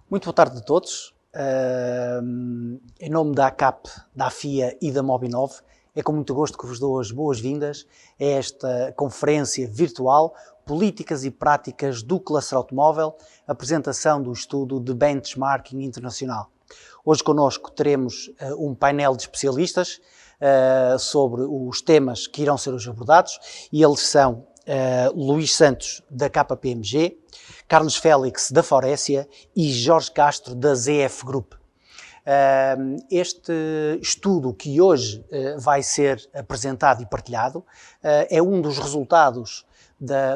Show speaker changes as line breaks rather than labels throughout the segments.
Muito boa tarde a todos. Em nome da ACAP, da AFIA e da Mobinov, é com muito gosto que vos dou as boas-vindas a esta conferência virtual Políticas e Práticas do Cluster Automóvel, apresentação do estudo de Benchmarking Internacional. Hoje connosco teremos um painel de especialistas sobre os temas que irão ser hoje abordados, e eles são Luís Santos, da KPMG, Carlos Félix, da Faurécia, e Jorge Castro, da ZF Group. Este estudo que hoje vai ser apresentado e partilhado é um dos resultados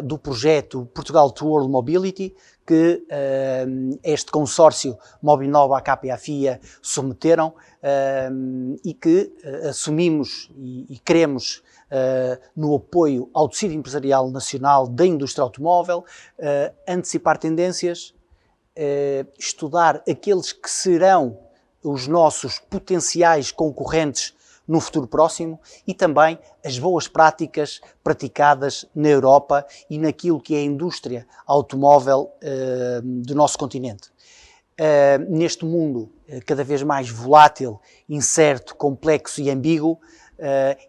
do projeto Portugal to World Mobility, que este consórcio Mobinov, ACAP e AFIA submeteram e que assumimos e queremos no apoio ao tecido empresarial nacional da indústria automóvel, antecipar tendências, estudar aqueles que serão os nossos potenciais concorrentes no futuro próximo e também as boas práticas praticadas na Europa e naquilo que é a indústria automóvel do nosso continente. Neste mundo cada vez mais volátil, incerto, complexo e ambíguo,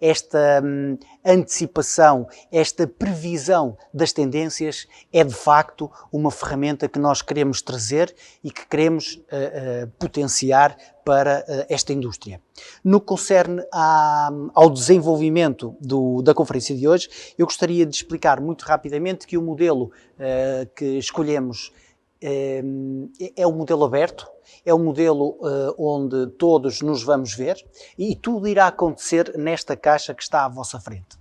esta antecipação, esta previsão das tendências é de facto uma ferramenta que nós queremos trazer e que queremos potenciar para esta indústria. No que concerne ao desenvolvimento da conferência de hoje, eu gostaria de explicar muito rapidamente que o modelo que escolhemos é um modelo aberto, é um modelo onde todos nos vamos ver e tudo irá acontecer nesta caixa que está à vossa frente.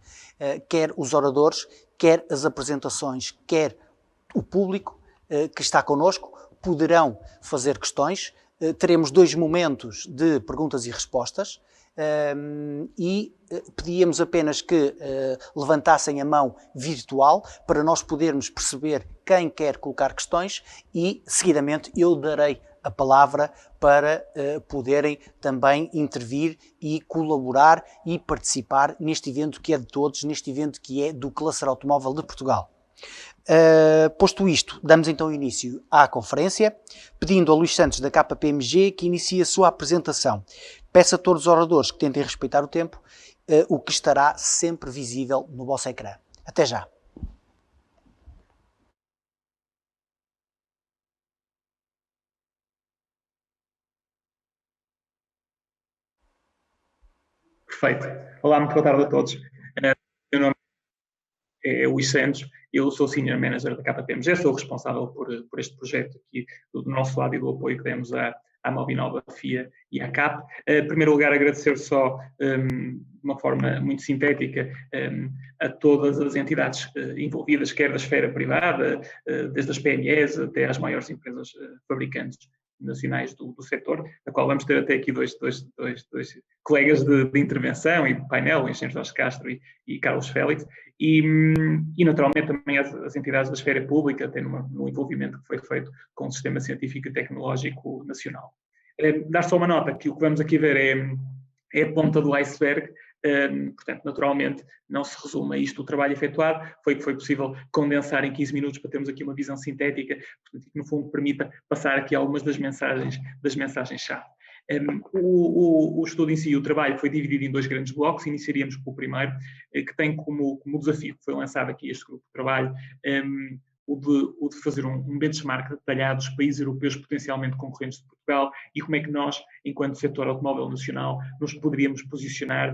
Quer os oradores, quer as apresentações, quer o público que está connosco poderão fazer questões. Teremos 2 momentos de perguntas e respostas e pedíamos apenas que levantassem a mão virtual para nós podermos perceber quem quer colocar questões e, seguidamente, eu darei a palavra para poderem também intervir e colaborar e participar neste evento que é de todos, neste evento que é do Cluster Automóvel de Portugal. Posto isto, damos então início à conferência, pedindo a Luís Santos da KPMG que inicie a sua apresentação. Peço a todos os oradores que tentem respeitar o tempo, o que estará sempre visível no vosso ecrã. Até já.
Perfeito. Olá, muito boa tarde a todos. Meu nome é Luís Santos, eu sou Senior Manager da KPMG, sou responsável por este projeto aqui do nosso lado e do apoio que demos à Mobinov, à FIA e à CAP. Em primeiro lugar, agradecer só, de uma forma muito sintética, a todas as entidades envolvidas, quer da esfera privada, desde as PMEs até às maiores empresas fabricantes nacionais do setor, da qual vamos ter até aqui dois colegas de intervenção e de painel, o engenheiro Jorge Castro e Carlos Félix, e naturalmente também as entidades da esfera pública, até no envolvimento que foi feito com o Sistema Científico e Tecnológico Nacional. Dar só uma nota, que o que vamos aqui ver é a ponta do iceberg. Portanto, naturalmente, não se resume a isto o trabalho efetuado, foi possível condensar em 15 minutos para termos aqui uma visão sintética, que no fundo permita passar aqui algumas das mensagens-chave. O estudo em si, o trabalho, foi dividido em 2 grandes blocos. Iniciaríamos com o primeiro, que tem como desafio, que foi lançado aqui este grupo de trabalho, o de fazer um benchmark detalhado dos países europeus potencialmente concorrentes de Portugal e como é que nós, enquanto setor automóvel nacional, nos poderíamos posicionar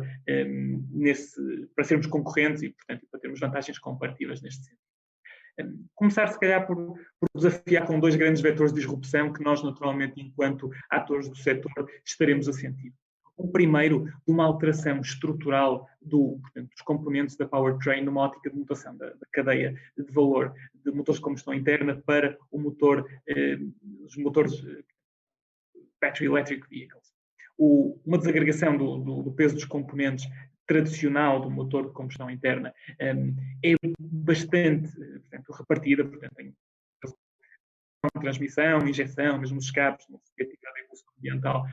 para sermos concorrentes e, portanto, para termos vantagens comparativas neste sentido. Começar, se calhar, por desafiar com 2 grandes vetores de disrupção que nós, naturalmente, enquanto atores do setor, estaremos a sentir. O primeiro, uma alteração estrutural portanto, dos componentes da powertrain numa ótica de mutação da cadeia de valor de motores de combustão interna para os motores battery electric vehicles. uma desagregação do peso dos componentes tradicional do motor de combustão interna é bastante, portanto, repartida, portanto, tem transmissão, injeção, mesmo os escapes, no evolução ambiental,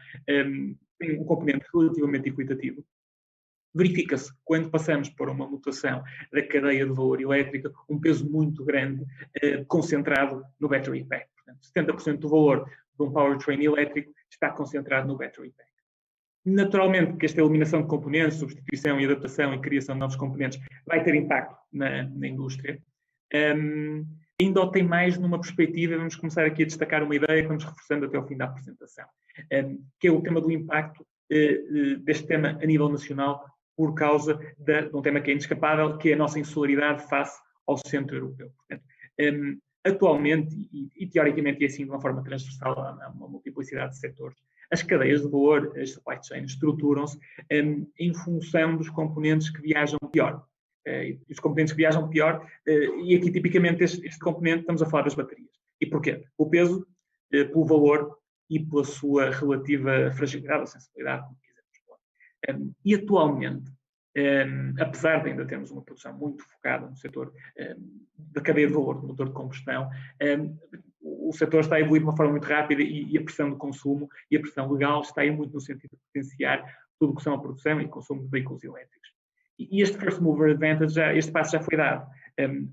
tem um componente relativamente equitativo. Verifica-se, quando passamos por uma mutação da cadeia de valor elétrica, um peso muito grande concentrado no battery pack. Portanto, 70% do valor de um powertrain elétrico está concentrado no battery pack. Naturalmente que esta eliminação de componentes, substituição e adaptação e criação de novos componentes vai ter impacto na indústria. Ainda o tem mais numa perspectiva, vamos começar aqui a destacar uma ideia que vamos reforçando até ao fim da apresentação, que é o tema do impacto deste tema a nível nacional por causa de um tema que é inescapável, que é a nossa insularidade face ao centro europeu. Portanto, atualmente, e teoricamente e assim de uma forma transversal a uma multiplicidade de setores, as cadeias de valor, as supply chains, estruturam-se em função dos componentes que viajam pior. Os componentes que viajam pior, e aqui tipicamente este componente estamos a falar das baterias. E porquê? O peso, pelo valor e pela sua relativa fragilidade ou sensibilidade, como quisermos. E atualmente, apesar de ainda termos uma produção muito focada no setor da cadeia de valor do motor de combustão, o setor está a evoluir de uma forma muito rápida e a pressão do consumo e a pressão legal está a ir muito no sentido de potenciar tudo o que são a produção e consumo de veículos elétricos. E este first mover advantage, este passo já foi dado.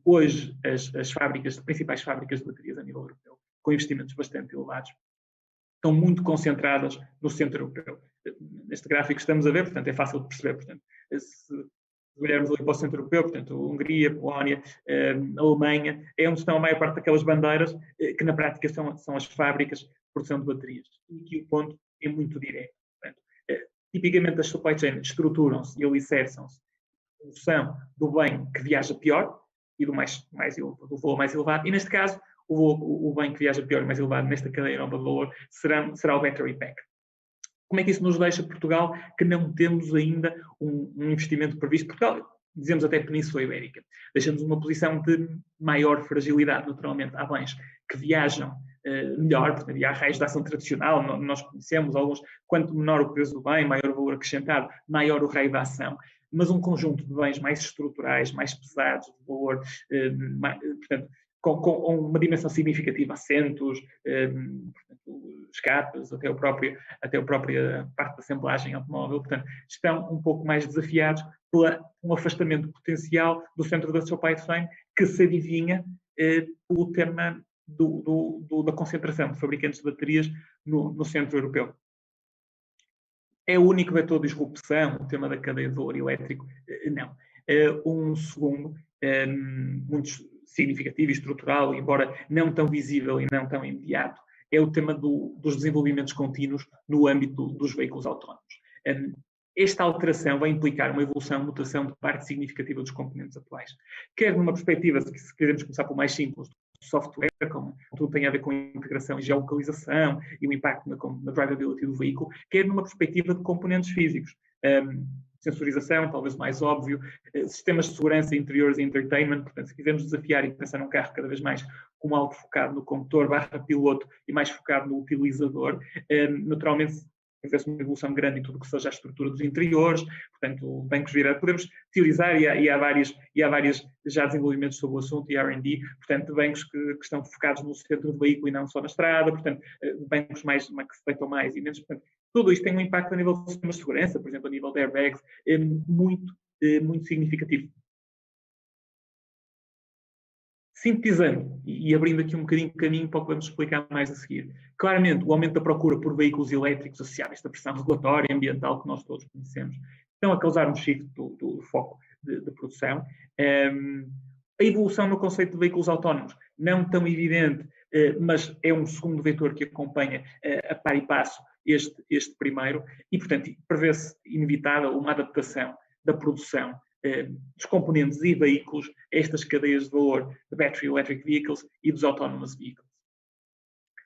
Hoje, as principais fábricas de baterias a nível europeu, com investimentos bastante elevados, estão muito concentradas no centro europeu. Neste gráfico que estamos a ver, portanto, é fácil de perceber. Portanto, se olharmos ali para o centro europeu, portanto, Hungria, Polónia, Alemanha, é onde estão a maior parte daquelas bandeiras que, na prática, são as fábricas de produção de baterias. E aqui o ponto é muito direto. Portanto, tipicamente, as supply chains estruturam-se e alicerçam-se em função do bem que viaja pior e do valor mais elevado. E, neste caso, o bem que viaja pior e mais elevado nesta cadeia nova de valor será o battery pack. Como é que isso nos deixa Portugal, que não temos ainda um investimento previsto? Portugal, dizemos até Península Ibérica, deixamos uma posição de maior fragilidade, naturalmente. Há bens que viajam melhor, portanto, e há raios de ação tradicional, nós conhecemos alguns, quanto menor o peso do bem, maior o valor acrescentado, maior o raio de ação. Mas um conjunto de bens mais estruturais, mais pesados, de valor, portanto, com uma dimensão significativa, assentos, escapes, até a própria parte da assemblagem automóvel, portanto, estão um pouco mais desafiados por um afastamento potencial do centro da supply chain que se adivinha pelo tema da concentração de fabricantes de baterias no centro europeu. É o único vetor de disrupção, o tema da cadeia de valor elétrico? Não. Um segundo, muito significativo e estrutural, embora não tão visível e não tão imediato, é o tema dos desenvolvimentos contínuos no âmbito dos veículos autónomos. Esta alteração vai implicar uma evolução, mutação de parte significativa dos componentes atuais. Quer numa perspectiva, se quisermos começar pelo mais simples, do software, como tudo tem a ver com a integração e geolocalização e o impacto na drivability do veículo, quer numa perspectiva de componentes físicos. Sensorização, talvez mais óbvio, sistemas de segurança interiores e entertainment, portanto, se quisermos desafiar e pensar num carro cada vez mais como algo focado no condutor / piloto e mais focado no utilizador, naturalmente faz uma evolução grande em tudo que seja a estrutura dos interiores, portanto, bancos virados, podemos teorizar e há vários já desenvolvimentos sobre o assunto e R&D, portanto, bancos que estão focados no centro do veículo e não só na estrada, portanto, bancos que se respeitam mais e menos, portanto, tudo isto tem um impacto a nível de sistemas de segurança, por exemplo, a nível de airbags, muito significativo. Sintetizando e abrindo aqui um bocadinho de caminho para o que vamos explicar mais a seguir. Claramente, o aumento da procura por veículos elétricos associado a esta pressão regulatória e ambiental que nós todos conhecemos estão a causar um shift do foco de produção. A evolução no conceito de veículos autónomos, não tão evidente, mas é um segundo vetor que acompanha a par e passo este primeiro e, portanto, prevê-se inevitável uma adaptação da produção dos componentes e veículos a estas cadeias de valor de Battery Electric Vehicles e dos Autonomous Vehicles.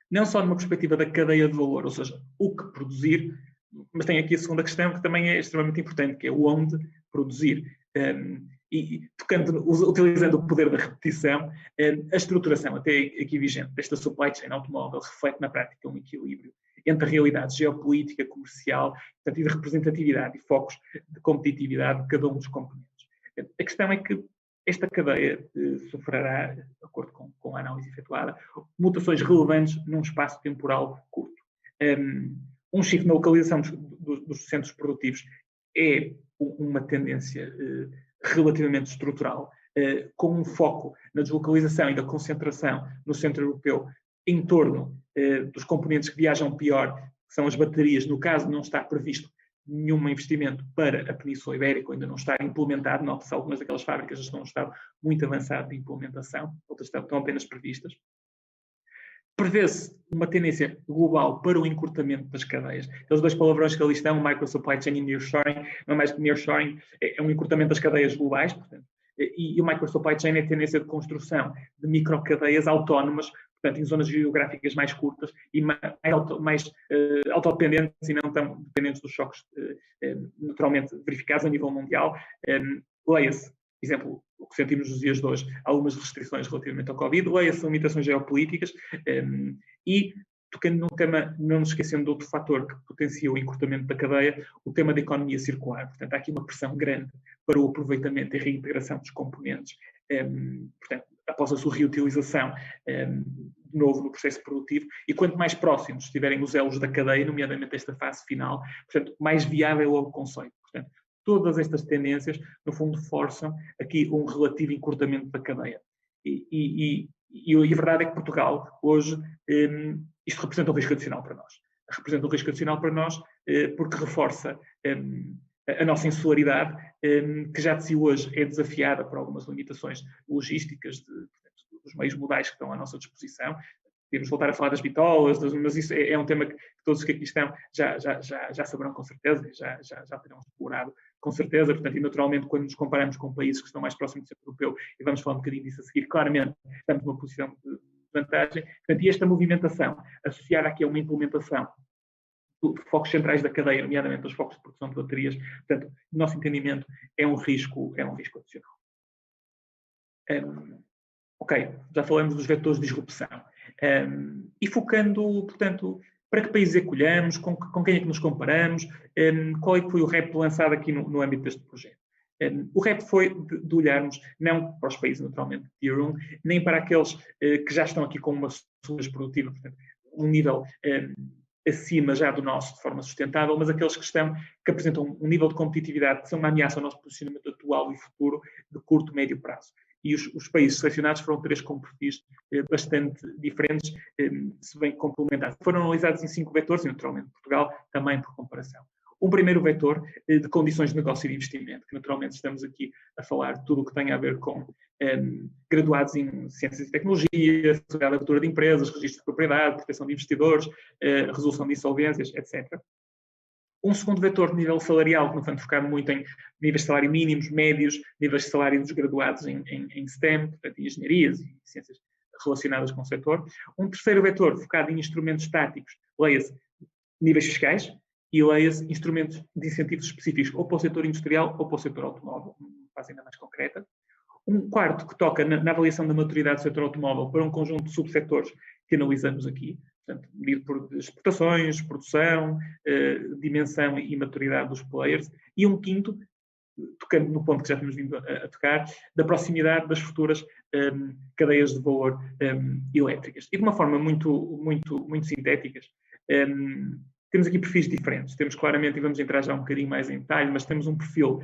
Não só numa perspectiva da cadeia de valor, ou seja, o que produzir, mas tem aqui a segunda questão que também é extremamente importante, que é o onde produzir. Utilizando o poder da repetição, a estruturação até aqui vigente desta supply chain automóvel reflete na prática um equilíbrio entre a realidade geopolítica, comercial, portanto, e de representatividade e focos de competitividade de cada um dos componentes. A questão é que esta cadeia sofrerá, de acordo com a análise efetuada, mutações relevantes num espaço temporal curto. Um shift na localização dos centros produtivos é uma tendência relativamente estrutural, com um foco na deslocalização e na concentração no centro europeu em torno dos componentes que viajam pior, que são as baterias. No caso, não está previsto nenhum investimento para a Península Ibérica, ainda não está implementado, nota-se algumas daquelas fábricas estão em um estado muito avançado de implementação, outras estão apenas previstas. Prevê-se uma tendência global para o encurtamento das cadeias. Aqueles dois palavrões que ali estão, micro supply chain e nearshoring, não é mais que nearshoring, é um encurtamento das cadeias globais, portanto, e o micro supply chain é a tendência de construção de microcadeias autónomas, portanto, em zonas geográficas mais curtas e mais autodependentes e não tão dependentes dos choques naturalmente verificados a nível mundial. Leia-se, por exemplo, o que sentimos nos dias de hoje, algumas restrições relativamente ao Covid, leia-se limitações geopolíticas e, tocando num tema, não nos esquecendo de outro fator que potencia o encurtamento da cadeia, o tema da economia circular. Portanto, há aqui uma pressão grande para o aproveitamento e reintegração dos componentes, portanto, após a sua reutilização de novo no processo produtivo, e quanto mais próximos estiverem os elos da cadeia, nomeadamente esta fase final, portanto, mais viável é o conceito. Portanto, todas estas tendências, no fundo, forçam aqui um relativo encurtamento da cadeia. E a verdade é que Portugal, hoje, isto representa um risco adicional para nós. Representa um risco adicional para nós porque reforça a nossa insularidade, que já de si hoje é desafiada por algumas limitações logísticas dos meios modais que estão à nossa disposição. Podemos voltar a falar das bitolas, mas isso é um tema que todos que aqui estão já saberão com certeza, já terão explorado com certeza. Portanto, e naturalmente, quando nos comparamos com países que estão mais próximos do centro europeu, e vamos falar um bocadinho disso a seguir, claramente estamos numa posição de vantagem. Portanto, e esta movimentação, associada aqui a uma implementação de focos centrais da cadeia, nomeadamente os focos de produção de baterias, portanto, no nosso entendimento, é um risco adicional. Ok, já falamos dos vetores de disrupção. E focando, portanto, para que países é que olhamos, com quem é que nos comparamos, qual é que foi o REP lançado aqui no âmbito deste projeto. O REP foi de olharmos não para os países naturalmente Tier 1, nem para aqueles que já estão aqui com uma solução produtiva, portanto, um nível acima já do nosso de forma sustentável, mas aqueles que apresentam um nível de competitividade que são uma ameaça ao nosso posicionamento atual e futuro de curto e médio prazo. E os países selecionados foram três com perfis bastante diferentes, se bem complementares. Foram analisados em 5 vetores, e naturalmente Portugal também por comparação. Um primeiro vetor de condições de negócio e de investimento, que naturalmente estamos aqui a falar de tudo o que tem a ver com graduados em ciências e tecnologia, seguridade da abertura de empresas, registro de propriedade, proteção de investidores, resolução de insolvências, etc. Um segundo vetor de nível salarial, que não foi focado muito em níveis de salário mínimos, médios, níveis de salário dos graduados em STEM, portanto, em engenharias e ciências relacionadas com o setor. Um terceiro vetor focado em instrumentos táticos, leia-se níveis fiscais, e leia-se instrumentos de incentivos específicos, ou para o setor industrial ou para o setor automóvel, uma fase ainda mais concreta. Um quarto que toca na avaliação da maturidade do setor automóvel para um conjunto de subsetores que analisamos aqui, portanto, medido por exportações, produção, dimensão e maturidade dos players. E um quinto, tocando no ponto que já temos vindo a tocar, da proximidade das futuras cadeias de valor elétricas. E de uma forma muito sintéticas, temos aqui perfis diferentes. Temos claramente, e vamos entrar já um bocadinho mais em detalhe, mas temos um perfil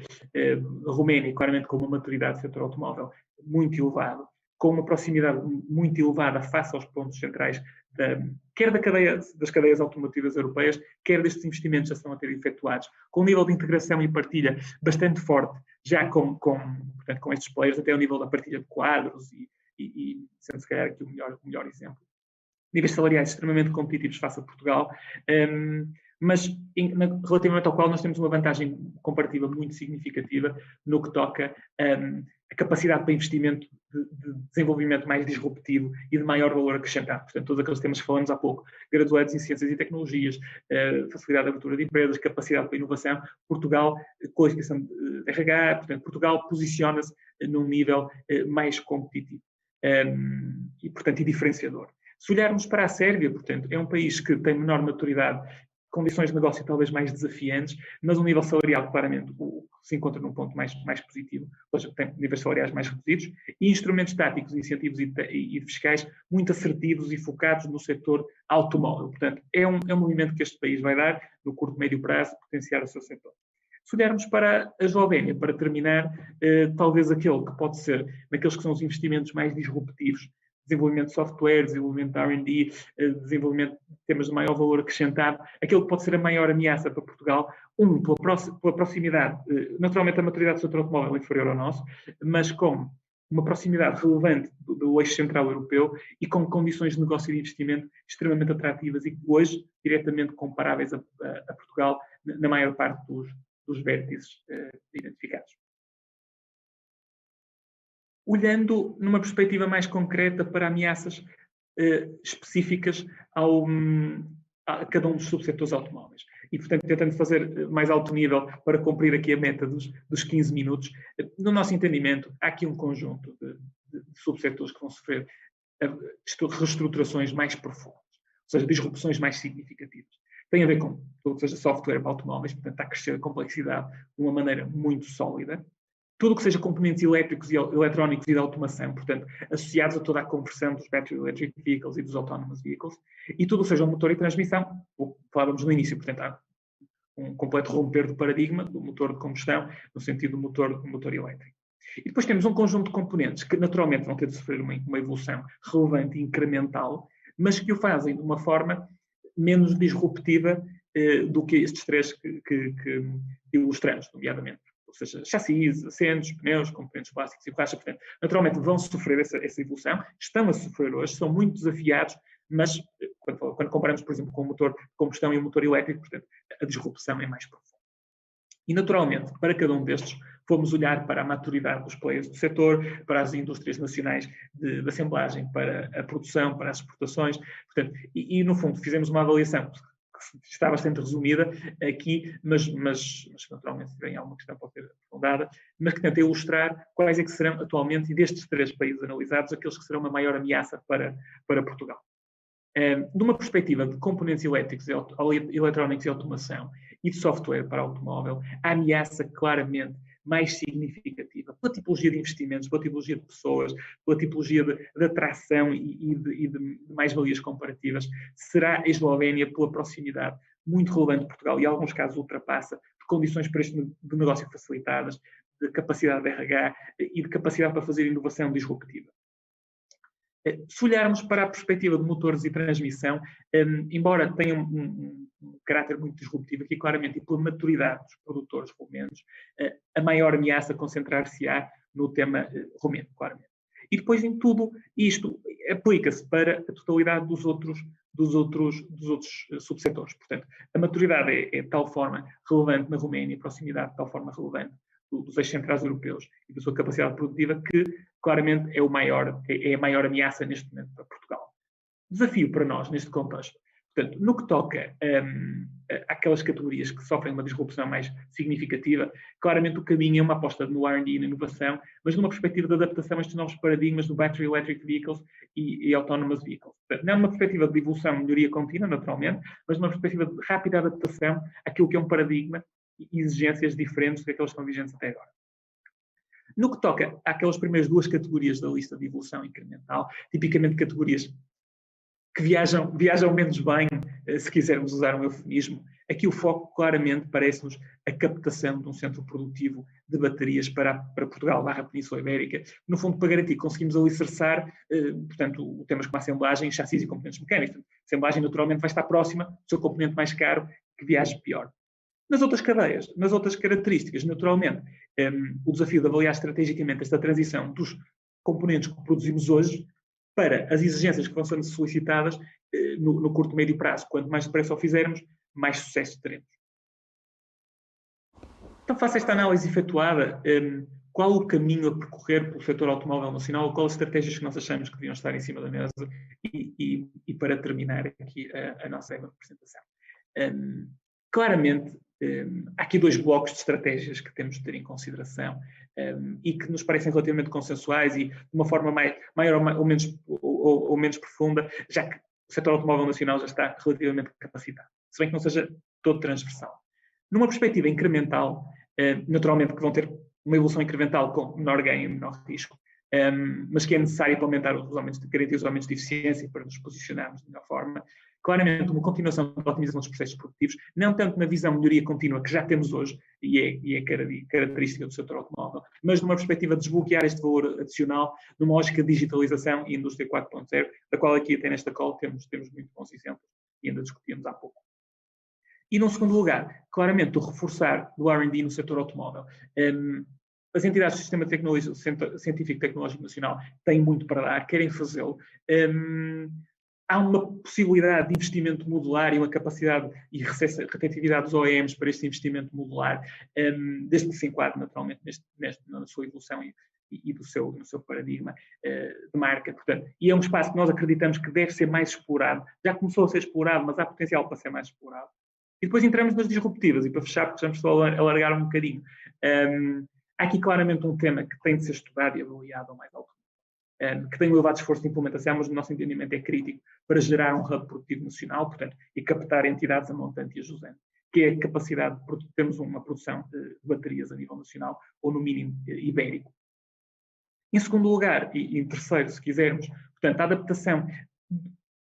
Roménia, claramente com uma maturidade do setor automóvel muito elevado, com uma proximidade muito elevada face aos pontos centrais, quer das cadeias automotivas europeias, quer destes investimentos que já estão a ter efetuados, com um nível de integração e partilha bastante forte, já portanto, com estes players, até ao nível da partilha de quadros e sendo se calhar aqui o melhor exemplo. Níveis salariais extremamente competitivos face a Portugal, mas relativamente ao qual nós temos uma vantagem comparativa muito significativa no que toca a capacidade para investimento de desenvolvimento mais disruptivo e de maior valor acrescentado. Portanto, todos aqueles temas que falamos há pouco, graduados em ciências e tecnologias, facilidade de abertura de empresas, capacidade para inovação, Portugal, qualificação de RH, portanto, Portugal posiciona-se num nível mais competitivo e, portanto, e diferenciador. Se olharmos para a Sérvia, portanto, é um país que tem menor maturidade, condições de negócio talvez mais desafiantes, mas um nível salarial claramente se encontra num ponto mais positivo, ou seja, tem níveis salariais mais reduzidos, e instrumentos táticos, incentivos e fiscais muito assertivos e focados no setor automóvel. Portanto, é um movimento que este país vai dar, no curto e médio prazo, potenciar o seu setor. Se olharmos para a Eslovénia, para terminar, talvez aquele que pode ser, naqueles que são os investimentos mais disruptivos, desenvolvimento de software, desenvolvimento de R&D, desenvolvimento de temas de maior valor acrescentado, aquele que pode ser a maior ameaça para Portugal, pela proximidade, naturalmente a maturidade do setor automóvel é inferior ao nosso, mas com uma proximidade relevante do eixo central europeu e com condições de negócio e de investimento extremamente atrativas e hoje diretamente comparáveis a Portugal na maior parte dos vértices identificados. Olhando numa perspectiva mais concreta para ameaças específicas a cada um dos subsetores automóveis. E, portanto, tentando fazer mais alto nível para cumprir aqui a meta dos 15 minutos, no nosso entendimento, há aqui um conjunto de subsetores que vão sofrer reestruturações mais profundas, ou seja, disrupções mais significativas. Tem a ver com tudo que seja software para automóveis, portanto, está a crescer a complexidade de uma maneira muito sólida. Tudo que seja componentes elétricos e eletrónicos e de automação, portanto, associados a toda a conversão dos battery electric vehicles e dos autonomous vehicles, e tudo que seja o motor e transmissão, o que falávamos no início, portanto, há um completo romper do paradigma do motor de combustão, no sentido do motor elétrico. E depois temos um conjunto de componentes que naturalmente vão ter de sofrer uma evolução relevante e incremental, mas que o fazem de uma forma menos disruptiva do que estes três que ilustramos, nomeadamente. Ou seja, chassis, assentos, pneus, componentes plásticos e borracha, portanto, naturalmente vão sofrer essa evolução, estão a sofrer hoje, são muito desafiados, mas quando comparamos, por exemplo, com o motor de combustão e o motor elétrico, portanto, a disrupção é mais profunda. E, naturalmente, para cada um destes, fomos olhar para a maturidade dos players do setor, para as indústrias nacionais de assemblagem, para a produção, para as exportações, portanto, e no fundo, fizemos uma avaliação que está bastante resumida aqui, mas naturalmente, se tem alguma questão pode ser aprofundada, mas que tenta ilustrar quais é que serão atualmente, e destes três países analisados, aqueles que serão uma maior ameaça para Portugal. De uma perspectiva de componentes elétricos, eletrónicos e automação e de software para automóvel, a ameaça claramente mais significativa, pela tipologia de investimentos, pela tipologia de pessoas, pela tipologia de atração e de mais-valias comparativas, será a Eslovénia pela proximidade muito relevante de Portugal e, em alguns casos, ultrapassa, de condições para este de negócio facilitadas, de capacidade de RH e de capacidade para fazer inovação disruptiva. Se olharmos para a perspectiva de motores e transmissão, embora tenha um caráter muito disruptivo aqui, claramente, e pela maturidade dos produtores romenos, a maior ameaça concentrar-se-á no tema romeno, claramente. E depois, em tudo isto, aplica-se para a totalidade dos outros subsetores. Portanto, a maturidade é de tal forma relevante na Roménia, a proximidade de tal forma relevante dos eixos centrais europeus e da sua capacidade produtiva, que claramente é a maior ameaça neste momento para Portugal. Desafio para nós, neste contexto. Portanto, no que toca àquelas categorias que sofrem uma disrupção mais significativa, claramente o caminho é uma aposta no R&D e na inovação, mas numa perspectiva de adaptação a estes novos paradigmas do battery electric vehicles e autonomous vehicles. Portanto, não é uma perspectiva de evolução, melhoria contínua, naturalmente, mas numa perspectiva de rápida adaptação àquilo que é um paradigma e exigências diferentes daquelas que estão vigentes até agora. No que toca àquelas primeiras duas categorias da lista de evolução incremental, tipicamente categorias que viajam menos bem, se quisermos usar um eufemismo, aqui o foco claramente parece-nos a captação de um centro produtivo de baterias para Portugal / Península Ibérica, no fundo para garantir que conseguimos alicerçar, portanto, temas como a assemblagem, chassis e componentes mecânicos. A assemblagem naturalmente vai estar próxima do seu componente mais caro, que viaje pior. Nas outras cadeias, nas outras características, naturalmente, o desafio de avaliar estrategicamente esta transição dos componentes que produzimos hoje para as exigências que vão sendo solicitadas no curto e médio prazo. Quanto mais depressa o fizermos, mais sucesso teremos. Então, faça esta análise efetuada. Qual o caminho a percorrer pelo setor automóvel nacional? Quais as estratégias que nós achamos que deviam estar em cima da mesa? E para terminar aqui a nossa apresentação. Claramente, há aqui dois blocos de estratégias que temos de ter em consideração e que nos parecem relativamente consensuais e de uma forma maior ou ou menos profunda, já que o setor automóvel nacional já está relativamente capacitado, se bem que não seja todo transversal. Numa perspectiva incremental, naturalmente que vão ter uma evolução incremental com menor ganho e menor risco, mas que é necessário para aumentar garantir os aumentos de eficiência para nos posicionarmos de melhor forma. Claramente, uma continuação da otimização dos processos produtivos, não tanto na visão de melhoria contínua que já temos hoje, e é característica do setor automóvel, mas numa perspectiva de desbloquear este valor adicional, numa lógica de digitalização e indústria 4.0, da qual aqui até nesta call temos muito bons exemplos e ainda discutimos há pouco. E, num segundo lugar, claramente, o reforçar do R&D no setor automóvel. As entidades do Sistema Científico e Tecnológico Nacional têm muito para dar, querem fazê-lo. Há uma possibilidade de investimento modular e uma capacidade e receptividade dos OEMs para este investimento modular, desde que se enquadre naturalmente na sua evolução e no seu paradigma de marca. Portanto, e é um espaço que nós acreditamos que deve ser mais explorado. Já começou a ser explorado, mas há potencial para ser mais explorado. E depois entramos nas disruptivas, e para fechar, porque vamos só alargar um bocadinho. Há aqui claramente um tema que tem de ser estudado e avaliado ao mais alto, que tem um elevado esforço de implementação, mas no nosso entendimento é crítico para gerar um hub produtivo nacional, portanto, e captar entidades a montante e a jusante, que é a capacidade de termos uma produção de baterias a nível nacional, ou no mínimo ibérico. Em segundo lugar, e em terceiro, se quisermos, portanto, a adaptação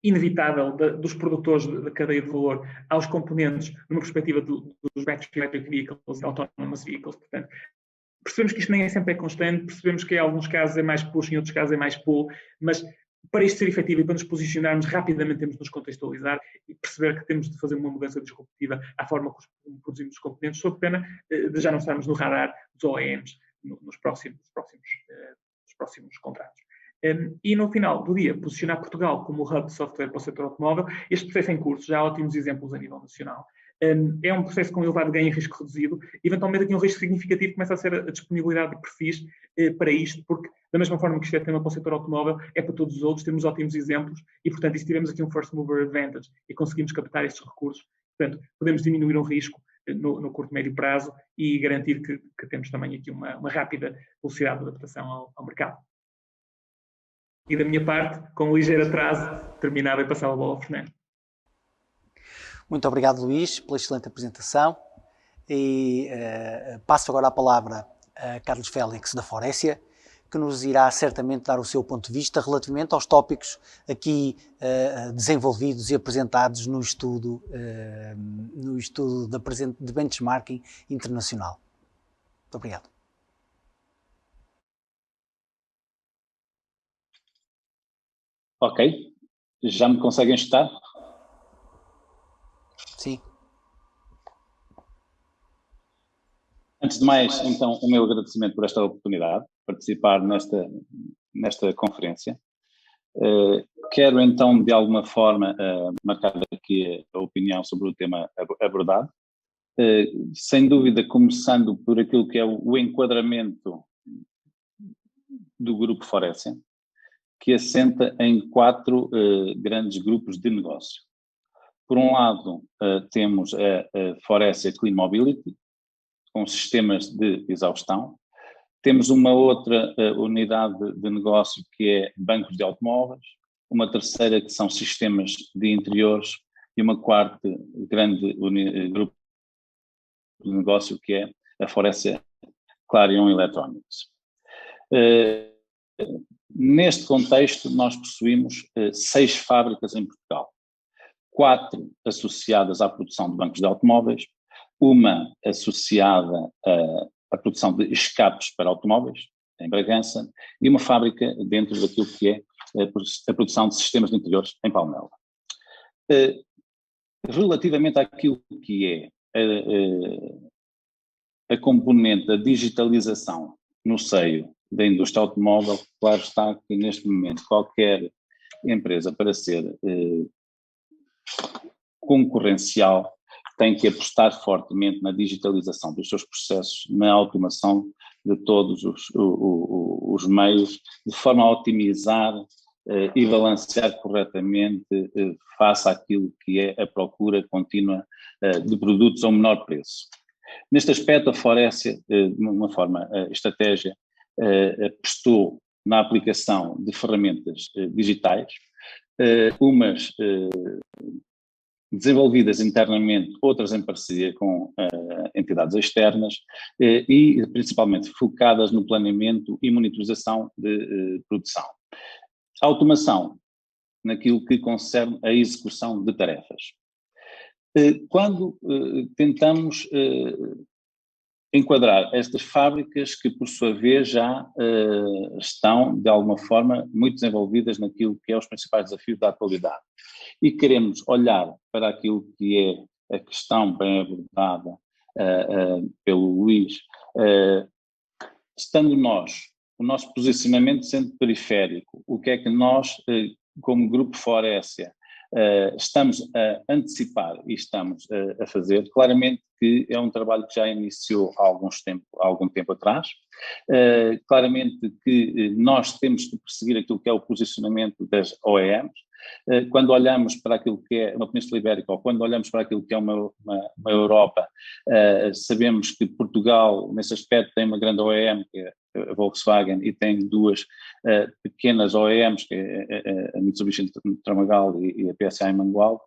inevitável dos produtores da cadeia de valor aos componentes numa perspectiva dos battery electric vehicles e autonomous vehicles. Portanto, percebemos que isto nem sempre é constante, percebemos que em alguns casos é mais push, em outros casos é mais pull, mas para isto ser efetivo e para nos posicionarmos rapidamente temos de nos contextualizar e perceber que temos de fazer uma mudança disruptiva à forma como produzimos os componentes, sob pena de já não estarmos no radar dos OEMs nos próximos contratos. E no final do dia, posicionar Portugal como hub de software para o setor automóvel. Este processo é em curso, já há ótimos exemplos a nível nacional. É um processo com elevado ganho e risco reduzido. Eventualmente aqui um risco significativo começa a ser a disponibilidade de perfis para isto, porque da mesma forma que isto é tema para o setor automóvel, é para todos os outros, temos ótimos exemplos e, portanto, e se tivermos aqui um first mover advantage e conseguimos captar estes recursos, portanto, podemos diminuir o risco no curto e médio prazo e garantir que temos também aqui uma rápida velocidade de adaptação ao mercado. E da minha parte, com um ligeiro atraso, terminava e passava a bola ao Fernando.
Muito obrigado, Luís, pela excelente apresentação. E passo agora a palavra a Carlos Félix, da Faurecia, que nos irá certamente dar o seu ponto de vista relativamente aos tópicos aqui desenvolvidos e apresentados no estudo de benchmarking internacional. Muito obrigado.
Ok. Já me conseguem escutar?
Sim.
Antes de mais, então, o meu agradecimento por esta oportunidade de participar nesta conferência. Quero, então, de alguma forma, marcar aqui a opinião sobre o tema abordado. Sem dúvida, começando por aquilo que é o enquadramento do Grupo Faurecia, que assenta em 4 grandes grupos de negócio. Por um lado, temos a Faurecia Clean Mobility, com sistemas de exaustão. Temos uma outra unidade de negócio que é bancos de automóveis, uma terceira que são sistemas de interiores e uma quarta grande grupo de negócio que é a Faurecia Clarion Electronics. Neste contexto, nós possuímos 6 fábricas em Portugal, 4 associadas à produção de bancos de automóveis, uma associada à produção de escapes para automóveis, em Bragança, e uma fábrica dentro daquilo que é a produção de sistemas de interiores em Palmela. Relativamente àquilo que é a componente da digitalização no seio da indústria automóvel, claro está que neste momento qualquer empresa para ser concorrencial tem que apostar fortemente na digitalização dos seus processos, na automação de todos os meios, de forma a otimizar e balancear corretamente face àquilo que é a procura contínua de produtos a um menor preço. Neste aspecto, a Faurecia, de uma forma estratégia, apostou na aplicação de ferramentas digitais, umas desenvolvidas internamente, outras em parceria com entidades externas e principalmente focadas no planeamento e monitorização de produção. A automação naquilo que concerne a execução de tarefas. Quando tentamos enquadrar estas fábricas que, por sua vez, já estão, de alguma forma, muito desenvolvidas naquilo que é os principais desafios da atualidade, e queremos olhar para aquilo que é a questão bem abordada pelo Luís, estando nós, o nosso posicionamento sendo periférico, o que é que nós, como Grupo Faurecia, estamos a antecipar e estamos a fazer? Claramente que é um trabalho que já iniciou há algum tempo atrás, claramente que nós temos que perseguir aquilo que é o posicionamento das OEMs. Quando olhamos para aquilo que é uma Península Ibérica, ou quando olhamos para aquilo que é uma Europa, sabemos que Portugal, nesse aspecto, tem uma grande OEM, que é a Volkswagen, e tem duas pequenas OEMs, que é a Mitsubishi Tramagal e a PSA em Mangualde,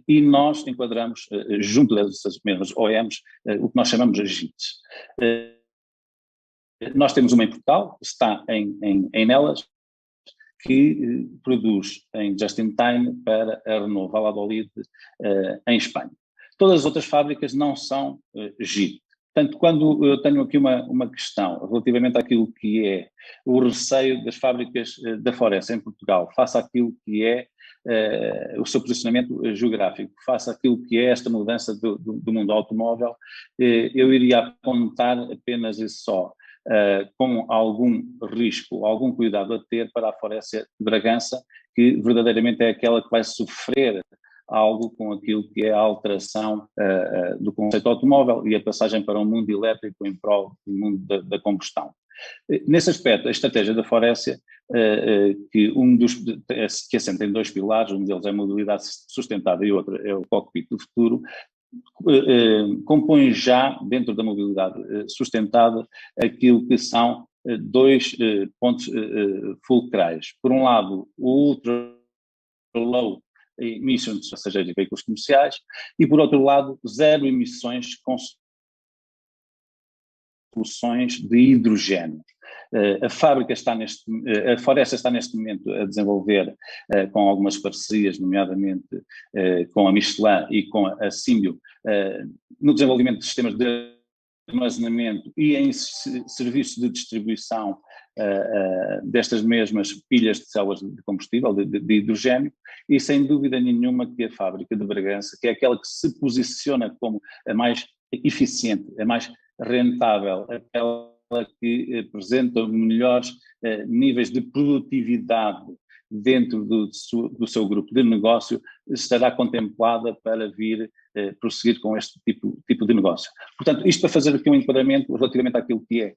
e nós enquadramos, junto dessas mesmas OEMs, o que nós chamamos de JITs. Nós temos uma em Portugal, está em Nelas, que produz em just-in-time para a Renault Valladolid em Espanha. Todas as outras fábricas não são JIT. Portanto, quando eu tenho aqui uma questão relativamente àquilo que é o receio das fábricas da Faurecia em Portugal, face àquilo que é o seu posicionamento geográfico, face àquilo que é esta mudança do mundo automóvel, eu iria apontar apenas e só com algum risco, algum cuidado a ter para a Faurecia de Bragança, que verdadeiramente é aquela que vai sofrer algo com aquilo que é a alteração do conceito automóvel e a passagem para um mundo elétrico em prol do mundo da combustão. Nesse aspecto, a estratégia da Faurecia, que assenta em dois pilares, um deles é a mobilidade sustentável e outro é o cockpit do futuro, compõe já, dentro da mobilidade sustentável, aquilo que são dois pontos fulcrais. Por um lado, o ultra low emissions, ou seja, de veículos comerciais, e por outro lado, zero emissões com soluções de hidrogênio. A Faurecia está neste momento a desenvolver, com algumas parcerias, nomeadamente com a Michelin e com a Symbio, no desenvolvimento de sistemas de armazenamento e em serviços de distribuição destas mesmas pilhas de células de combustível, de hidrogênio, e sem dúvida nenhuma que a fábrica de Bragança, que é aquela que se posiciona como a mais eficiente, a mais rentável, aquela que apresenta melhores níveis de produtividade dentro do seu grupo de negócio, estará contemplada para vir prosseguir com este tipo de negócio. Portanto, isto para fazer aqui um enquadramento relativamente àquilo que é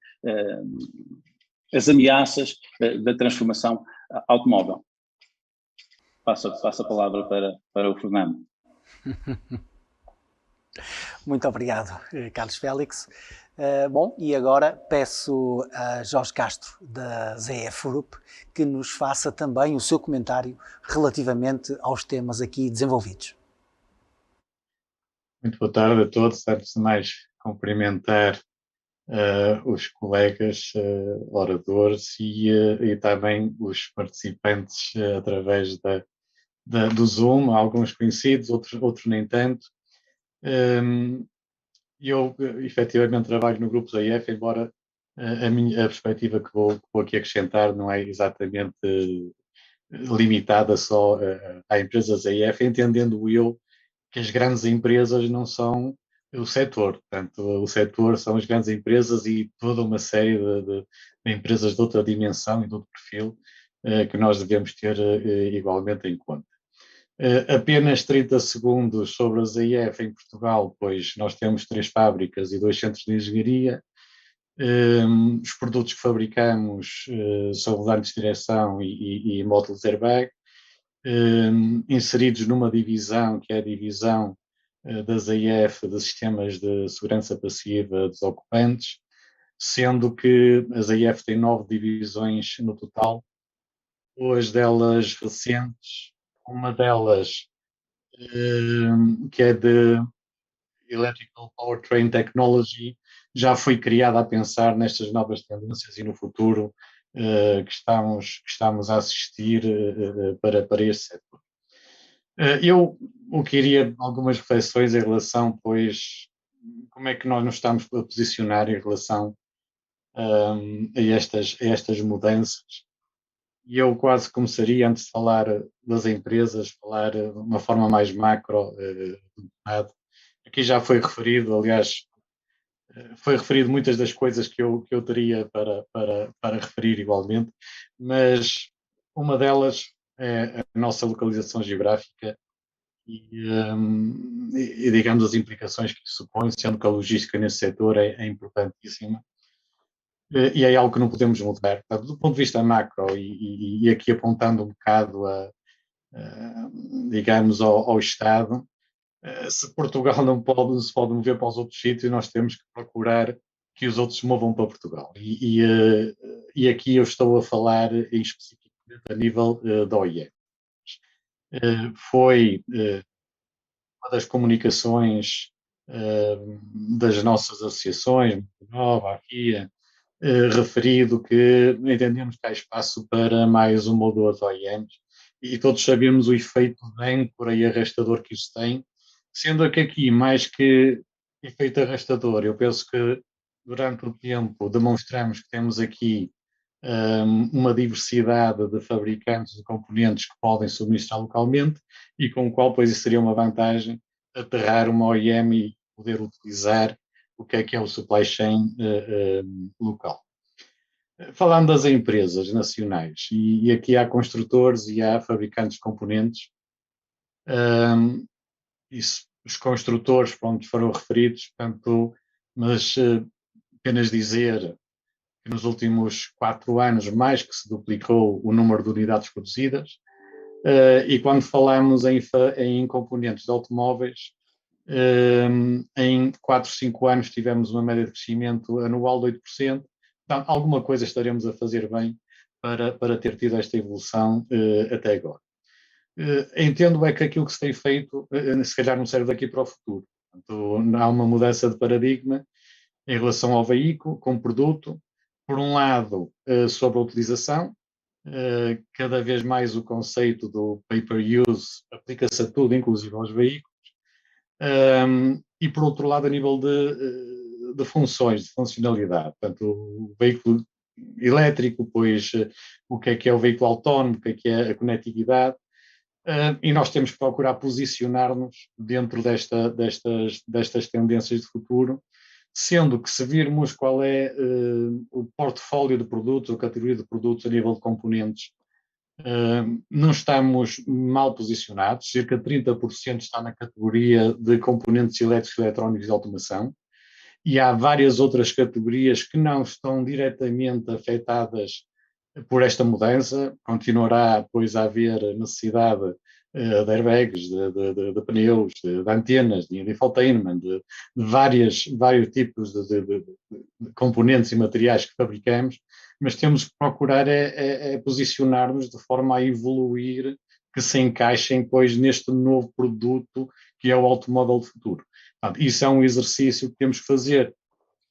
as ameaças da transformação automóvel. Passo a palavra para o Fernando.
Muito obrigado, Carlos Félix. Bom, e agora peço a Jorge Castro, da ZF Group, que nos faça também o seu comentário relativamente aos temas aqui desenvolvidos.
Muito boa tarde a todos. Antes de mais, cumprimentar os colegas oradores e também os participantes através do Zoom, alguns conhecidos, outros nem tanto. Eu, efetivamente, trabalho no grupo ZF, embora a perspectiva que vou aqui acrescentar não é exatamente limitada só à empresa ZF, entendendo eu que as grandes empresas não são o setor. Portanto, o setor são as grandes empresas e toda uma série de empresas de outra dimensão e de outro perfil que nós devemos ter igualmente em conta. Apenas 30 segundos sobre a ZF em Portugal, pois nós temos 3 fábricas e 2 centros de engenharia. Os produtos que fabricamos são volantes de direção e módulos airbag, inseridos numa divisão que é a divisão da ZF de sistemas de segurança passiva dos ocupantes. sendo que as AIF têm 9 divisões no total, 2 delas recentes, uma delas que é de Electrical Powertrain Technology, já foi criada a pensar nestas novas tendências e no futuro que estamos a assistir para este setor. Eu queria algumas reflexões em relação, pois, como é que nós nos estamos a posicionar em relação a estas mudanças. E eu quase começaria, antes de falar das empresas, falar de uma forma mais macro do mercado. Aqui já foi referido, aliás, foi referido muitas das coisas que eu teria para referir igualmente, mas uma delas é a nossa localização geográfica e digamos, as implicações que isso supõe, sendo que a logística nesse setor é importantíssima. E é algo que não podemos mudar. Portanto, do ponto de vista macro, e aqui apontando um bocado digamos, ao Estado, se Portugal não se pode mover para os outros sítios, nós temos que procurar que os outros se movam para Portugal. E aqui eu estou a falar em especificamente a nível da OIE. Foi uma das comunicações das nossas associações, Nova, aqui, referido que entendemos que há espaço para mais uma ou duas OEMs e todos sabemos o efeito bem por aí arrastador que isso tem, sendo que aqui, mais que efeito arrastador, eu penso que durante o tempo demonstramos que temos aqui uma diversidade de fabricantes de componentes que podem subministrar localmente e com o qual, pois, isso seria uma vantagem aterrar uma OEM e poder utilizar o que é o supply chain local. Falando das empresas nacionais, e aqui há construtores e há fabricantes de componentes, os construtores, pronto, foram referidos, portanto, mas apenas dizer que nos últimos 4 anos mais que se duplicou o número de unidades produzidas, e quando falamos em componentes de automóveis, em 4, 5 anos tivemos uma média de crescimento anual de 8%, portanto, alguma coisa estaremos a fazer bem para ter tido esta evolução até agora. Entendo é que aquilo que se tem feito, se calhar não serve daqui para o futuro. Portanto, há uma mudança de paradigma em relação ao veículo, como produto. Por um lado, sobre a utilização, cada vez mais o conceito do pay-per-use aplica-se a tudo, inclusive aos veículos. E por outro lado, a nível de funções, de funcionalidade, portanto, o veículo elétrico, pois o que é o veículo autónomo, o que é a conectividade, e nós temos que procurar posicionar-nos dentro destas tendências de futuro, sendo que se virmos qual é o portfólio de produtos, ou categoria de produtos a nível de componentes, não estamos mal posicionados, cerca de 30% está na categoria de componentes elétricos, eletrónicos e de automação, e há várias outras categorias que não estão diretamente afetadas por esta mudança. Continuará, pois, a haver necessidade de airbags, de pneus, de antenas, de infotainment, de vários tipos de componentes e materiais que fabricamos, mas temos que procurar posicionar-nos de forma a evoluir, que se encaixem, pois, neste novo produto que é o automóvel de futuro. Portanto, isso é um exercício que temos que fazer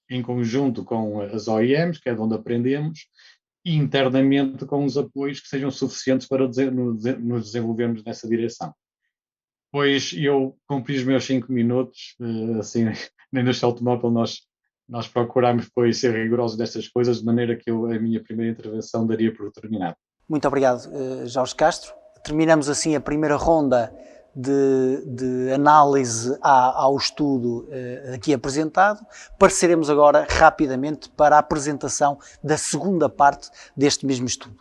em conjunto com as OEMs, que é de onde aprendemos, e internamente com os apoios que sejam suficientes para nos desenvolvermos nessa direção. Pois eu cumpri os meus 5 minutos, assim, na indústria automóvel nós procuramos, pois, ser rigorosos destas coisas, de maneira que a minha primeira intervenção daria por terminado.
Muito obrigado, Jorge Castro. Terminamos assim a primeira ronda de análise ao estudo aqui apresentado. Passaremos agora rapidamente para a apresentação da segunda parte deste mesmo estudo.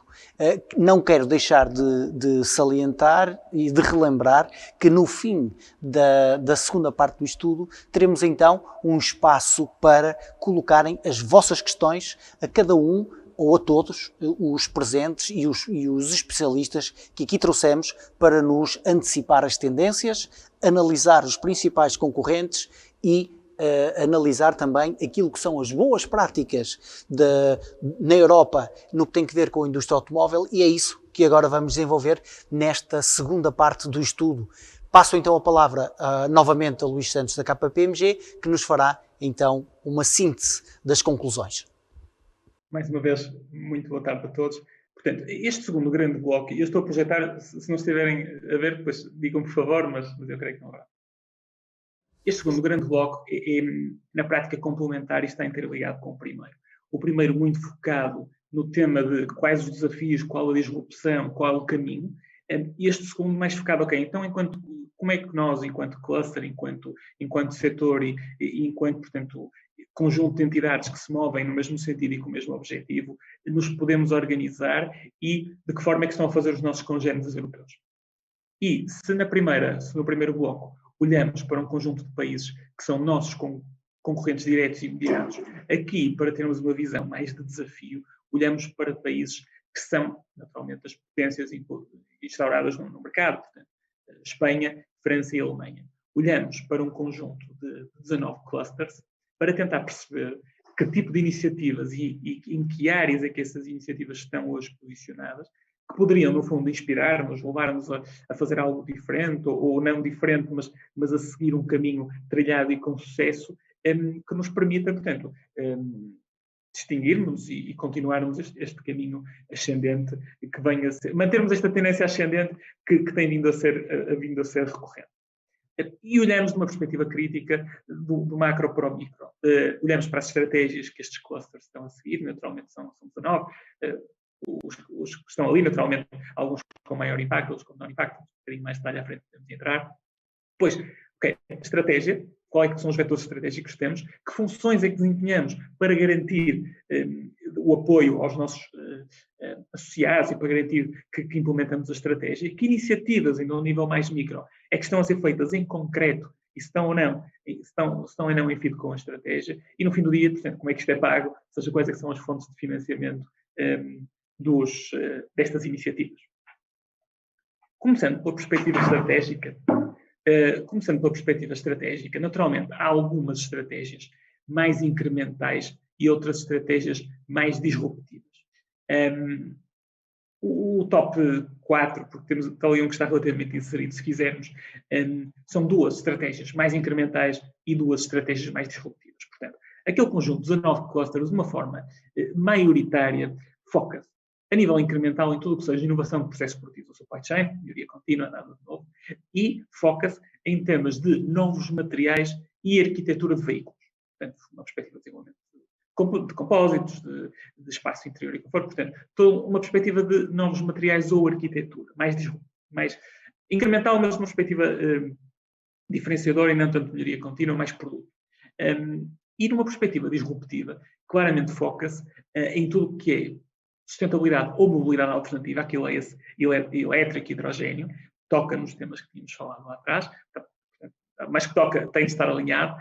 Não quero deixar de salientar e de relembrar que no fim da segunda parte do estudo teremos então um espaço para colocarem as vossas questões a cada um ou a todos os presentes e os especialistas que aqui trouxemos para nos antecipar as tendências, analisar os principais concorrentes e analisar também aquilo que são as boas práticas na Europa no que tem que ver com a indústria automóvel, e é isso que agora vamos desenvolver nesta segunda parte do estudo. Passo então a palavra novamente a Luís Santos da KPMG, que nos fará então uma síntese das conclusões.
Mais uma vez, muito boa tarde a todos. Portanto, este segundo grande bloco, eu estou a projetar, se não estiverem a ver, depois digam por favor, mas eu creio que não vai. Este segundo grande bloco é, na prática, complementar e está interligado com o primeiro. O primeiro muito focado no tema de quais os desafios, qual a disrupção, qual o caminho. E este segundo mais focado, ok, então como é que nós, enquanto cluster, enquanto setor e enquanto, portanto, conjunto de entidades que se movem no mesmo sentido e com o mesmo objetivo, nos podemos organizar e de que forma é que estão a fazer os nossos congêneres europeus. E se no primeiro bloco olhamos para um conjunto de países que são nossos concorrentes diretos e imediatos, aqui, para termos uma visão mais de desafio, olhamos para países que são, naturalmente, as potências instauradas no mercado, portanto, Espanha, França e Alemanha. Olhamos para um conjunto de 19 clusters para tentar perceber que tipo de iniciativas e em que áreas é que essas iniciativas estão hoje posicionadas, que poderiam, no fundo, inspirar-nos, levar-nos a fazer algo diferente, ou não diferente, mas a seguir um caminho trilhado e com sucesso, que nos permita, portanto, distinguirmos e continuarmos este caminho ascendente, que venha a ser, mantermos esta tendência ascendente que tem vindo a ser recorrente. E olhamos de uma perspectiva crítica do macro para o micro. Olhamos para as estratégias que estes clusters estão a seguir, naturalmente são 19, os que estão ali, naturalmente, alguns com maior impacto, outros com menor impacto, um bocadinho mais detalhe à frente podemos entrar. Depois, ok, estratégia, quais é que são os vetores estratégicos que temos, que funções é que desempenhamos para garantir o apoio aos nossos associados e para garantir que implementamos a estratégia, que iniciativas, ainda a um nível mais micro, é que estão a ser feitas em concreto e estão ou não em fit com a estratégia, e no fim do dia, portanto, como é que isto é pago, ou seja, quais é que são as fontes de financiamento destas iniciativas. Começando pela perspectiva estratégica, naturalmente, há algumas estratégias mais incrementais e outras estratégias mais disruptivas. O top 4, porque temos ali um que está relativamente inserido, se quisermos, são duas estratégias mais incrementais e duas estratégias mais disruptivas. Portanto, aquele conjunto de 19 clusters, de uma forma maioritária, foca-se a nível incremental em tudo o que seja inovação de processos produtivos, o supply chain, melhoria contínua, nada de novo, e foca-se em temas de novos materiais e arquitetura de veículos. Portanto, uma perspectiva de desenvolvimento de compósitos, de espaço interior e conforto. Portanto, toda uma perspectiva de novos materiais ou arquitetura, mais incremental, mas uma perspectiva diferenciadora e não tanto melhoria contínua, mais produto. E numa perspectiva disruptiva, claramente foca-se em tudo o que é sustentabilidade ou mobilidade alternativa, aquilo é esse elétrico e hidrogênio, toca nos temas que tínhamos falado lá atrás, mas que toca, tem de estar alinhado,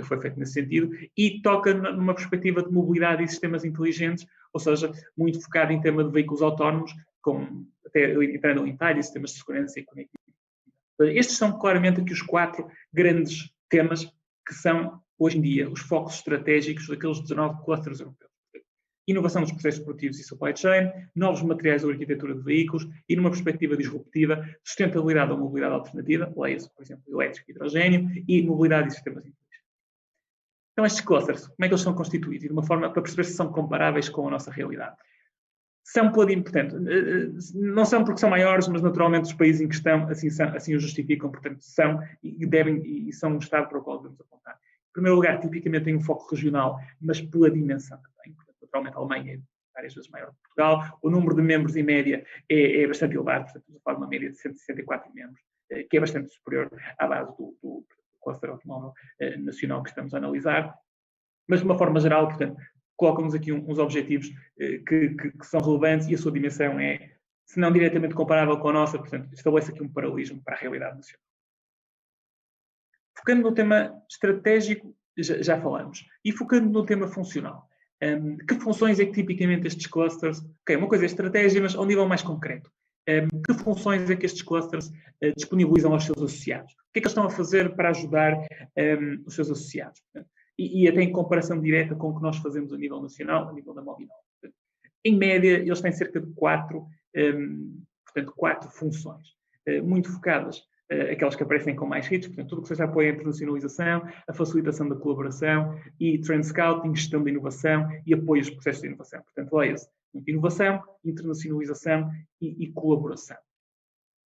foi feito nesse sentido, e toca numa perspectiva de mobilidade e sistemas inteligentes, ou seja, muito focado em tema de veículos autónomos, até entrando em detalhe, sistemas de segurança e conectividade. Estes são claramente aqui os 4 grandes temas que são, hoje em dia, os focos estratégicos daqueles 19 clusters europeus. Inovação dos processos produtivos e supply chain, novos materiais ou arquitetura de veículos e, numa perspectiva disruptiva, sustentabilidade ou mobilidade alternativa, leia-se, por exemplo, elétrico e hidrogênio, e mobilidade e sistemas inteligentes. Então, estes clusters, como é que eles são constituídos? De uma forma para perceber se são comparáveis com a nossa realidade. São, portanto, não são porque são maiores, mas naturalmente os países em questão assim o justificam, portanto, são e são um Estado para o qual devemos apontar. Em primeiro lugar, tipicamente tem um foco regional, mas pela dimensão que tem. Naturalmente, a Alemanha é várias vezes maior que Portugal, o número de membros em média é bastante elevado, portanto, estamos a falar de uma média de 164 membros, que é bastante superior à base do cluster automóvel nacional que estamos a analisar, mas de uma forma geral, portanto, colocam-nos aqui uns objetivos que são relevantes e a sua dimensão é, se não diretamente comparável com a nossa, portanto, estabelece aqui um paralelismo para a realidade nacional. Focando no tema estratégico, já falamos, e focando no tema funcional. Que funções é que tipicamente estes clusters... Ok, uma coisa é estratégia, mas ao nível mais concreto. Que funções é que estes clusters disponibilizam aos seus associados? O que é que eles estão a fazer para ajudar os seus associados? E até em comparação direta com o que nós fazemos a nível nacional, a nível da Mobinov. Em média, eles têm cerca de 4 funções, muito focadas, aquelas que aparecem com mais hits, portanto, tudo o que seja apoio à internacionalização, a facilitação da colaboração e trend scouting, gestão da inovação e apoio aos processos de inovação. Portanto, leia-se inovação, internacionalização e colaboração.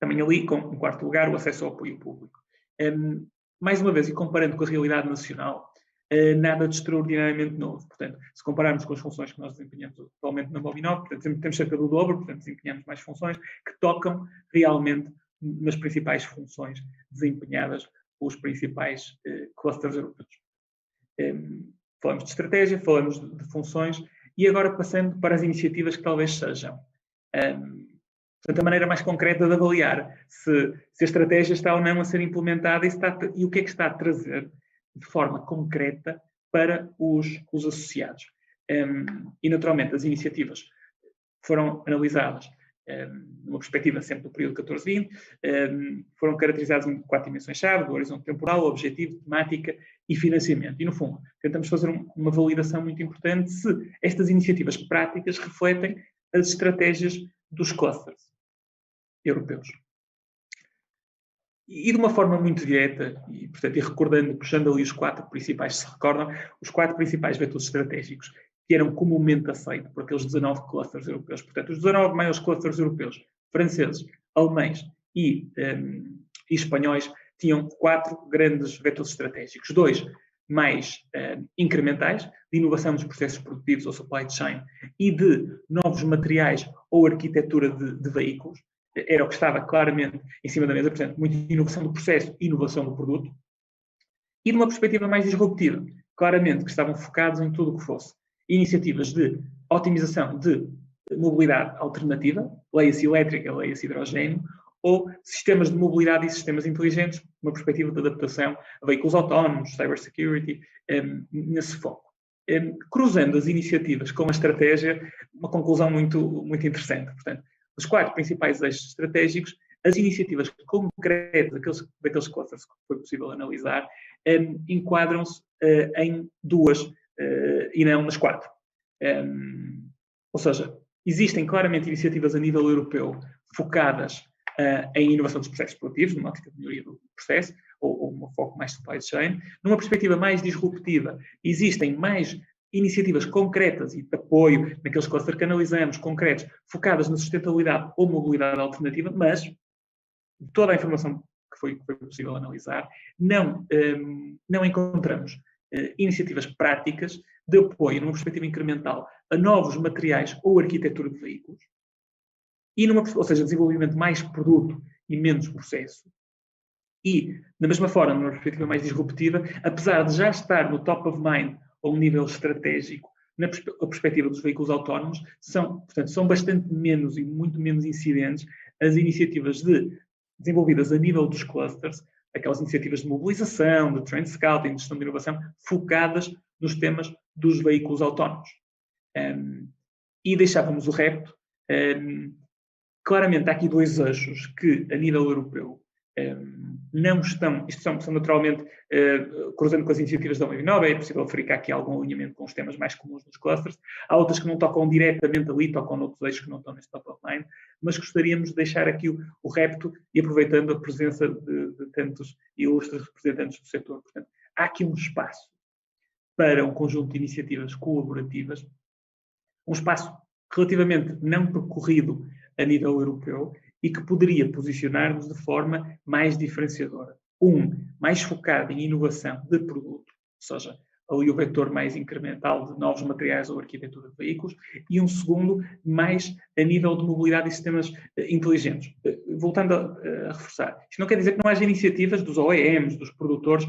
Também ali, em quarto lugar, o acesso ao apoio público. Mais uma vez, e comparando com a realidade nacional, nada de extraordinariamente novo. Portanto, se compararmos com as funções que nós desempenhamos atualmente na Mobinov, portanto, temos cerca do dobro, portanto, desempenhamos mais funções que tocam realmente nas principais funções desempenhadas pelos principais clusters europeus. Falamos de estratégia, falamos de funções, e agora passando para as iniciativas que talvez sejam. Portanto, a maneira mais concreta de avaliar se a estratégia está ou não a ser implementada e o que é que está a trazer de forma concreta para os associados. E, naturalmente, as iniciativas foram analisadas numa perspectiva sempre do período 14-20, foram caracterizadas em 4 dimensões-chave: do horizonte temporal, objetivo, temática e financiamento. E, no fundo, tentamos fazer uma validação muito importante se estas iniciativas práticas refletem as estratégias dos clusters europeus. E de uma forma muito direta, e, portanto, recordando, puxando ali os 4 principais, se recordam, os 4 principais vetores estratégicos que eram comumente aceitos por aqueles 19 clusters europeus. Portanto, os 19 maiores clusters europeus, franceses, alemães e espanhóis, tinham 4 grandes vetores estratégicos. 2 mais incrementais, de inovação dos processos produtivos ou supply chain e de novos materiais ou arquitetura de veículos. Era o que estava claramente em cima da mesa, portanto, muita inovação do processo e inovação do produto. E de uma perspectiva mais disruptiva, claramente que estavam focados em tudo o que fosse iniciativas de otimização de mobilidade alternativa, leia-se elétrica, leia-se hidrogênio, ou sistemas de mobilidade e sistemas inteligentes, uma perspectiva de adaptação a veículos autónomos, cybersecurity, nesse foco. Cruzando as iniciativas com a estratégia, uma conclusão muito, muito interessante. Portanto, os 4 principais eixos estratégicos, as iniciativas concretas daqueles clusters que foi possível analisar, enquadram-se em 2 e não nas 4. Ou seja, existem claramente iniciativas a nível europeu focadas em inovação dos processos produtivos, numa ótica de melhoria do processo, ou um foco mais supply chain. Numa perspectiva mais disruptiva, existem mais iniciativas concretas e de apoio naqueles clusters que analisamos, concretos, focadas na sustentabilidade ou mobilidade alternativa, mas toda a informação que foi possível analisar, não encontramos iniciativas práticas de apoio, numa perspectiva incremental, a novos materiais ou arquitetura de veículos, ou seja, desenvolvimento mais produto e menos processo. E, da mesma forma, numa perspectiva mais disruptiva, apesar de já estar no top of mind a um nível estratégico, na perspectiva dos veículos autónomos, são bastante menos e muito menos incidentes as iniciativas desenvolvidas a nível dos clusters, aquelas iniciativas de mobilização, de trend scouting, de gestão de inovação, focadas nos temas dos veículos autónomos. E deixávamos o repto. Claramente há aqui 2 eixos que, a nível europeu, não estão, isto são naturalmente, cruzando com as iniciativas da Mobinov, é possível verificar aqui algum alinhamento com os temas mais comuns nos clusters. Há outras que não tocam diretamente ali, tocam noutros eixos que não estão neste top of mind, mas gostaríamos de deixar aqui o repto e aproveitando a presença de tantos ilustres representantes do setor. Portanto, há aqui um espaço para um conjunto de iniciativas colaborativas, um espaço relativamente não percorrido a nível europeu e que poderia posicionar-nos de forma mais diferenciadora. Mais focado em inovação de produto, ou seja, ali o vetor mais incremental de novos materiais ou arquitetura de veículos, e um segundo mais a nível de mobilidade e sistemas inteligentes. Voltando a reforçar, isto não quer dizer que não haja iniciativas dos OEMs, dos produtores,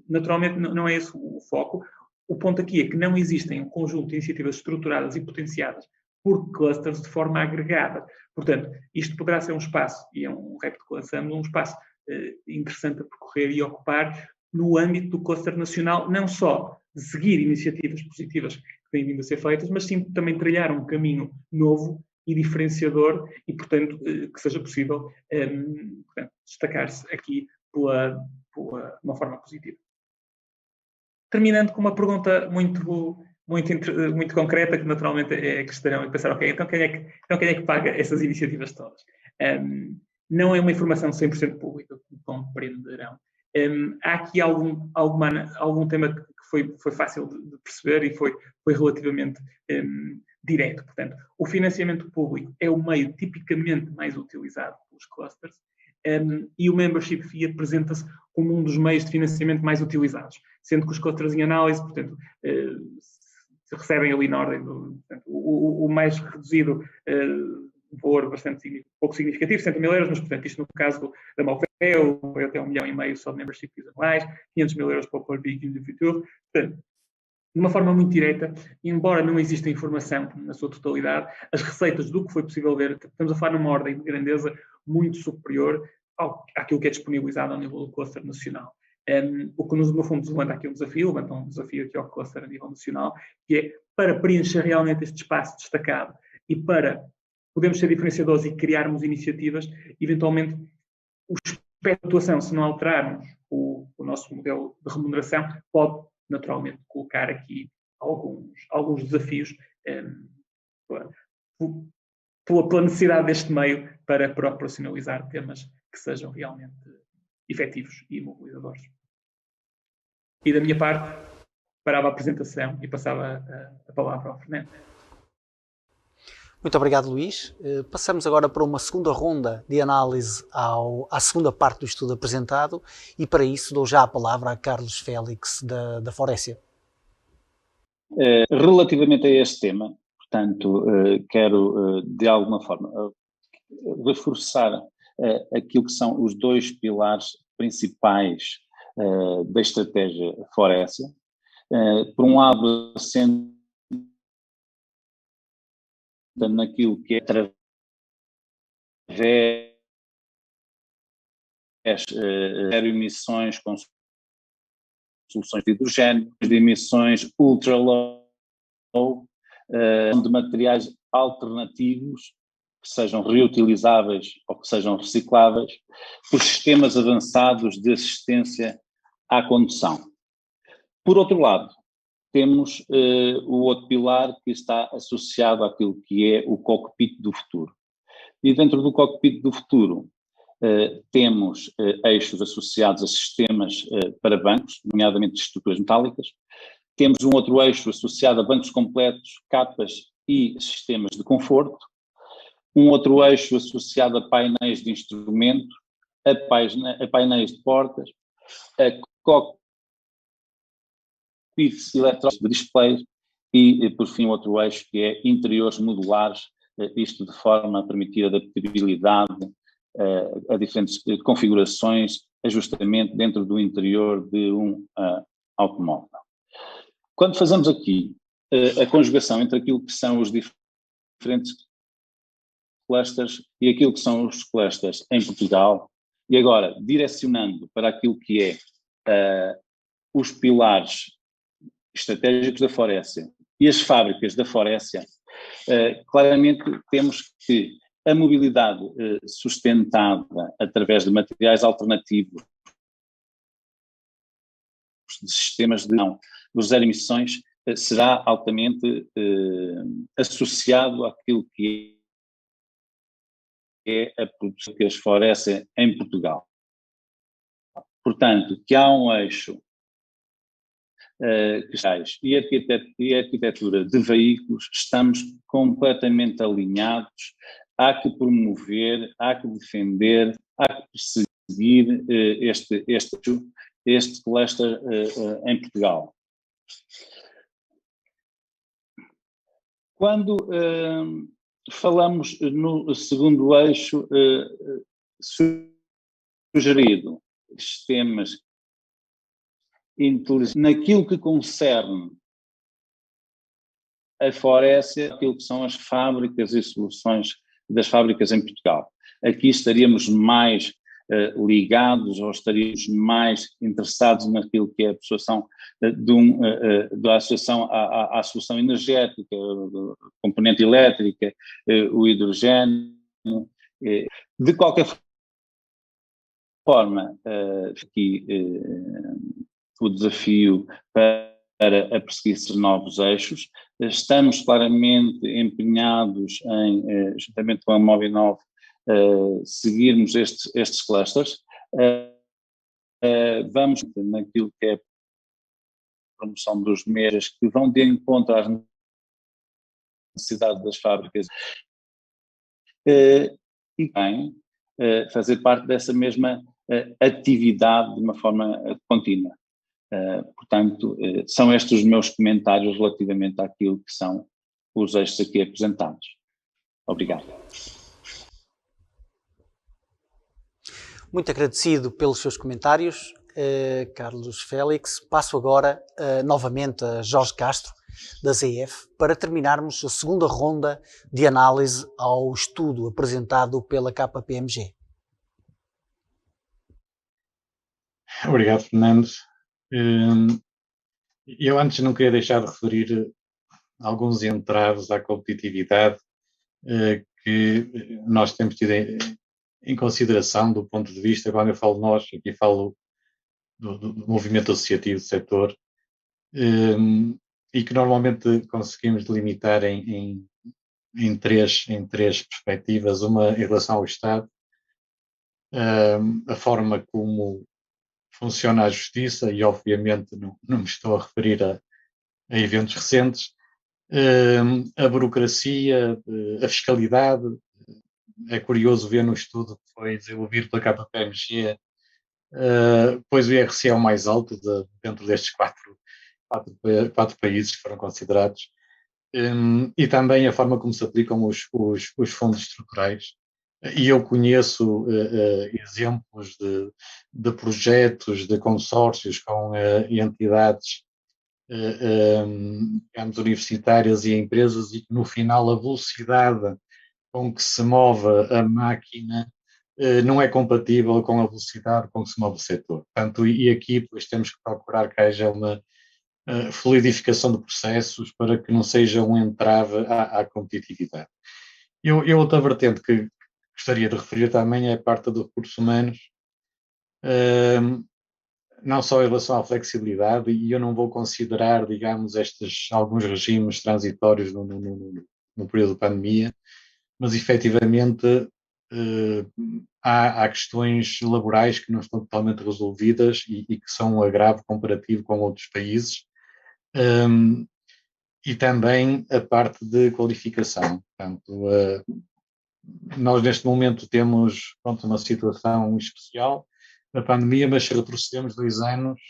naturalmente não é esse o foco. O ponto aqui é que não existem um conjunto de iniciativas estruturadas e potenciadas por clusters de forma agregada. Portanto, isto poderá ser um espaço, e é um repto que lançamos, um espaço interessante a percorrer e ocupar no âmbito do cluster nacional, não só de seguir iniciativas positivas que têm vindo a ser feitas, mas sim também trilhar um caminho novo e diferenciador e, portanto, que seja possível destacar-se aqui uma forma positiva. Terminando com uma pergunta muito concreta, que naturalmente é a questão de pensar, ok, então quem é que paga essas iniciativas todas? Não é uma informação 100% pública, como compreenderão. Há aqui algum tema que foi fácil de perceber e foi relativamente direto. Portanto, o financiamento público é o meio tipicamente mais utilizado pelos clusters, e o membership fee apresenta-se como um dos meios de financiamento mais utilizados, sendo que os clusters em análise, portanto, se recebem ali na ordem o mais reduzido, valor bastante pouco significativo, 60 mil euros, mas, portanto, isto no caso da Malfeu, foi até 1,5 milhão só de membership fees anuais, 500 mil euros para o Power BI do futuro. Portanto, de uma forma muito direta, embora não exista informação na sua totalidade, as receitas do que foi possível ver, estamos a falar numa ordem de grandeza muito superior àquilo que é disponibilizado ao nível do cluster nacional. O que, no fundo, levanta aqui um desafio aqui ao cluster a nível nacional, que é para preencher realmente este espaço destacado e para podermos ser diferenciadores e criarmos iniciativas, eventualmente, o aspecto de atuação, se não alterarmos o nosso modelo de remuneração, pode naturalmente colocar aqui alguns desafios pela necessidade deste meio para operacionalizar temas que sejam realmente efetivos e mobilizadores. E da minha parte, parava a apresentação e passava a palavra ao Fernando.
Muito obrigado, Luís. Passamos agora para uma segunda ronda de análise à segunda parte do estudo apresentado e para isso dou já a palavra a Carlos Félix da Faurecia.
Relativamente a este tema, portanto, quero de alguma forma reforçar aquilo que são os dois pilares principais da estratégia Faurecia. Por um lado, assenta naquilo que é através de emissões com soluções de hidrogênio, de emissões ultra low, de materiais alternativos que sejam reutilizáveis ou que sejam recicláveis, por sistemas avançados de assistência à condução. Por outro lado, temos o outro pilar que está associado àquilo que é o cockpit do futuro. E dentro do cockpit do futuro temos eixos associados a sistemas para bancos, nomeadamente de estruturas metálicas. Temos um outro eixo associado a bancos completos, capas e sistemas de conforto. Um outro eixo associado a painéis de instrumento, a painéis de portas, a cockpits eletrónicos de displays e, por fim, outro eixo que é interiores modulares, isto de forma a permitir adaptabilidade a diferentes configurações, ajustamento dentro do interior de um automóvel. Quando fazemos aqui a conjugação entre aquilo que são os diferentes clusters e aquilo que são os clusters em Portugal, e agora direcionando para aquilo que é os pilares estratégicos da Faurecia e as fábricas da Faurecia, claramente temos que a mobilidade sustentada através de materiais alternativos, de sistemas de zero emissões, será altamente associado àquilo que é a produção que as Faurecia em Portugal. Portanto, que há um eixo e arquitetura de veículos, estamos completamente alinhados. Há que promover, há que defender, há que perseguir este cluster em Portugal. Quando falamos no segundo eixo sugerido, sistemas inteligentes, naquilo que concerne a Faurecia, aquilo que são as fábricas e soluções das fábricas em Portugal. Aqui estaríamos mais ligados ou estaríamos mais interessados naquilo que é a persuasão da associação à solução energética, a componente elétrica, o hidrogênio. De qualquer forma, aqui o desafio para a perseguir esses novos eixos. Estamos claramente empenhados em, juntamente com a Movinov, seguirmos estes clusters. Vamos naquilo que é a promoção dos mesas que vão de encontro às necessidades das fábricas e bem fazer parte dessa mesma atividade de uma forma contínua. Portanto, são estes os meus comentários relativamente àquilo que são os eixos aqui apresentados. Obrigado.
Muito agradecido pelos seus comentários, Carlos Félix. Passo agora novamente a Jorge Castro, da ZF, para terminarmos a segunda ronda de análise ao estudo apresentado pela KPMG.
Obrigado, Fernando. Eu antes não queria deixar de referir alguns entraves à competitividade que nós temos tido em consideração do ponto de vista, quando eu falo nós, aqui falo do movimento associativo do setor, e que normalmente conseguimos delimitar em três perspectivas. Uma em relação ao Estado, a forma como funciona a justiça, e obviamente não me estou a referir a eventos recentes, a burocracia, a fiscalidade. É curioso ver no estudo que foi desenvolvido pela KPMG, pois o IRC é o mais alto dentro destes quatro países que foram considerados, e também a forma como se aplicam os fundos estruturais. E eu conheço exemplos de projetos, de consórcios com entidades, digamos, universitárias e empresas, e que no final a velocidade com que se move a máquina não é compatível com a velocidade com que se move o setor. Portanto, e aqui depois temos que procurar que haja uma fluidificação de processos para que não seja um entrave à competitividade. Outra vertente que gostaria de referir também é a parte dos recursos humanos, não só em relação à flexibilidade, e eu não vou considerar, digamos, alguns regimes transitórios no período de pandemia, mas efetivamente há questões laborais que não estão totalmente resolvidas e que são um agravo comparativo com outros países, e também a parte de qualificação. Portanto, nós neste momento temos uma situação especial na pandemia, mas se retrocedemos 2 anos,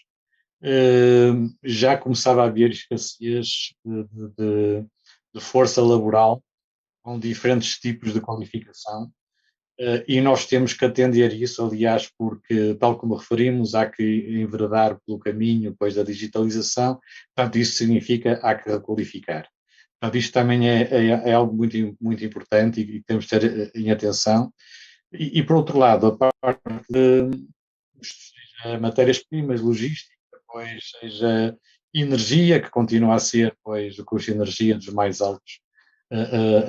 já começava a haver escassez de força laboral com diferentes tipos de qualificação, e nós temos que atender isso, aliás, porque, tal como referimos, há que enveredar pelo caminho depois da digitalização. Portanto, isso significa há que requalificar. Portanto, isto também é algo muito, muito importante e temos de ter em atenção. E por outro lado, a parte de matérias-primas, logística, pois seja energia, que continua a ser, pois, o custo de energia dos mais altos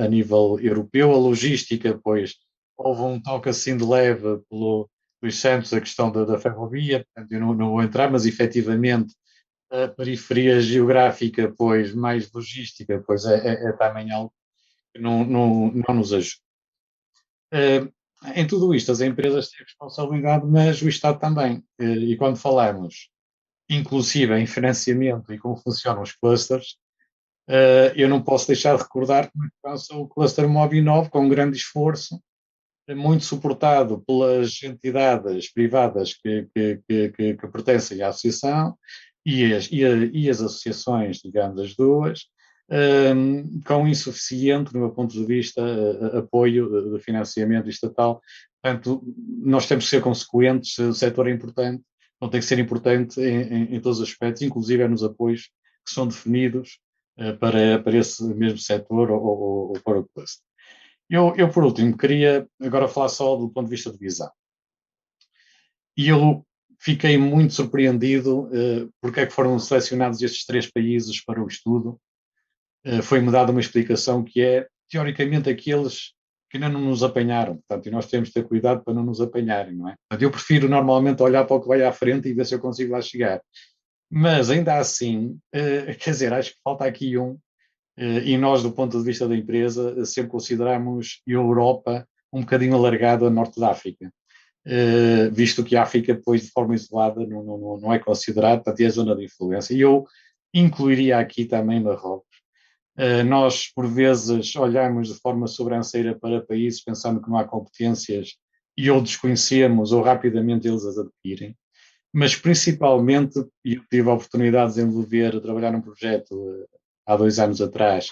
a nível europeu. A logística, pois, houve um toque assim de leve pelo Luís Santos, a questão da ferrovia. Portanto, eu não vou entrar, mas efetivamente a periferia geográfica, pois, mais logística, pois é também algo que não nos ajuda. Em tudo isto, as empresas têm responsabilidade, mas o Estado também. E quando falamos, inclusive, em financiamento e como funcionam os clusters, eu não posso deixar de recordar como funciona o cluster Movinov, com um grande esforço, muito suportado pelas entidades privadas que pertencem à associação e as associações, digamos, as duas, com insuficiente, do meu ponto de vista, apoio de financiamento estatal. Portanto, nós temos que ser consequentes. O setor é importante, não tem que ser importante em todos os aspectos, inclusive nos apoios que são definidos para esse mesmo setor ou para o cluster. Eu, por último, queria agora falar só do ponto de vista de visão. E eu fiquei muito surpreendido porque é que foram selecionados estes 3 países para o estudo. Foi-me dada uma explicação que é, teoricamente, aqueles que ainda não nos apanharam, portanto, e nós temos de ter cuidado para não nos apanharem, não é? Portanto, eu prefiro normalmente olhar para o que vai à frente e ver se eu consigo lá chegar. Mas ainda assim, quer dizer, acho que falta aqui e nós, do ponto de vista da empresa, sempre consideramos a Europa um bocadinho alargado a norte da África. Visto que a África, depois, de forma isolada, não é considerada, portanto, é a zona de influência. E eu incluiria aqui também Marrocos. Nós, por vezes, olhamos de forma sobranceira para países pensando que não há competências e ou desconhecemos ou rapidamente eles as adquirem. Mas, principalmente, eu tive a oportunidade de desenvolver, trabalhar num projeto há 2 anos atrás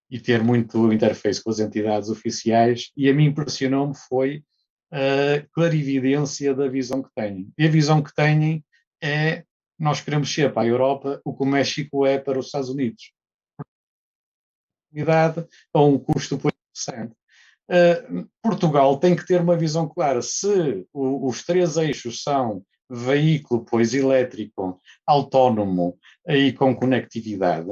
e ter muito interface com as entidades oficiais, e a mim impressionou-me foi a clarividência da visão que têm. E a visão que têm é: nós queremos ser para a Europa o que o México é para os Estados Unidos. A um custo interessante. Portugal tem que ter uma visão clara. Se os 3 eixos são veículo, pois elétrico, autónomo e com conectividade,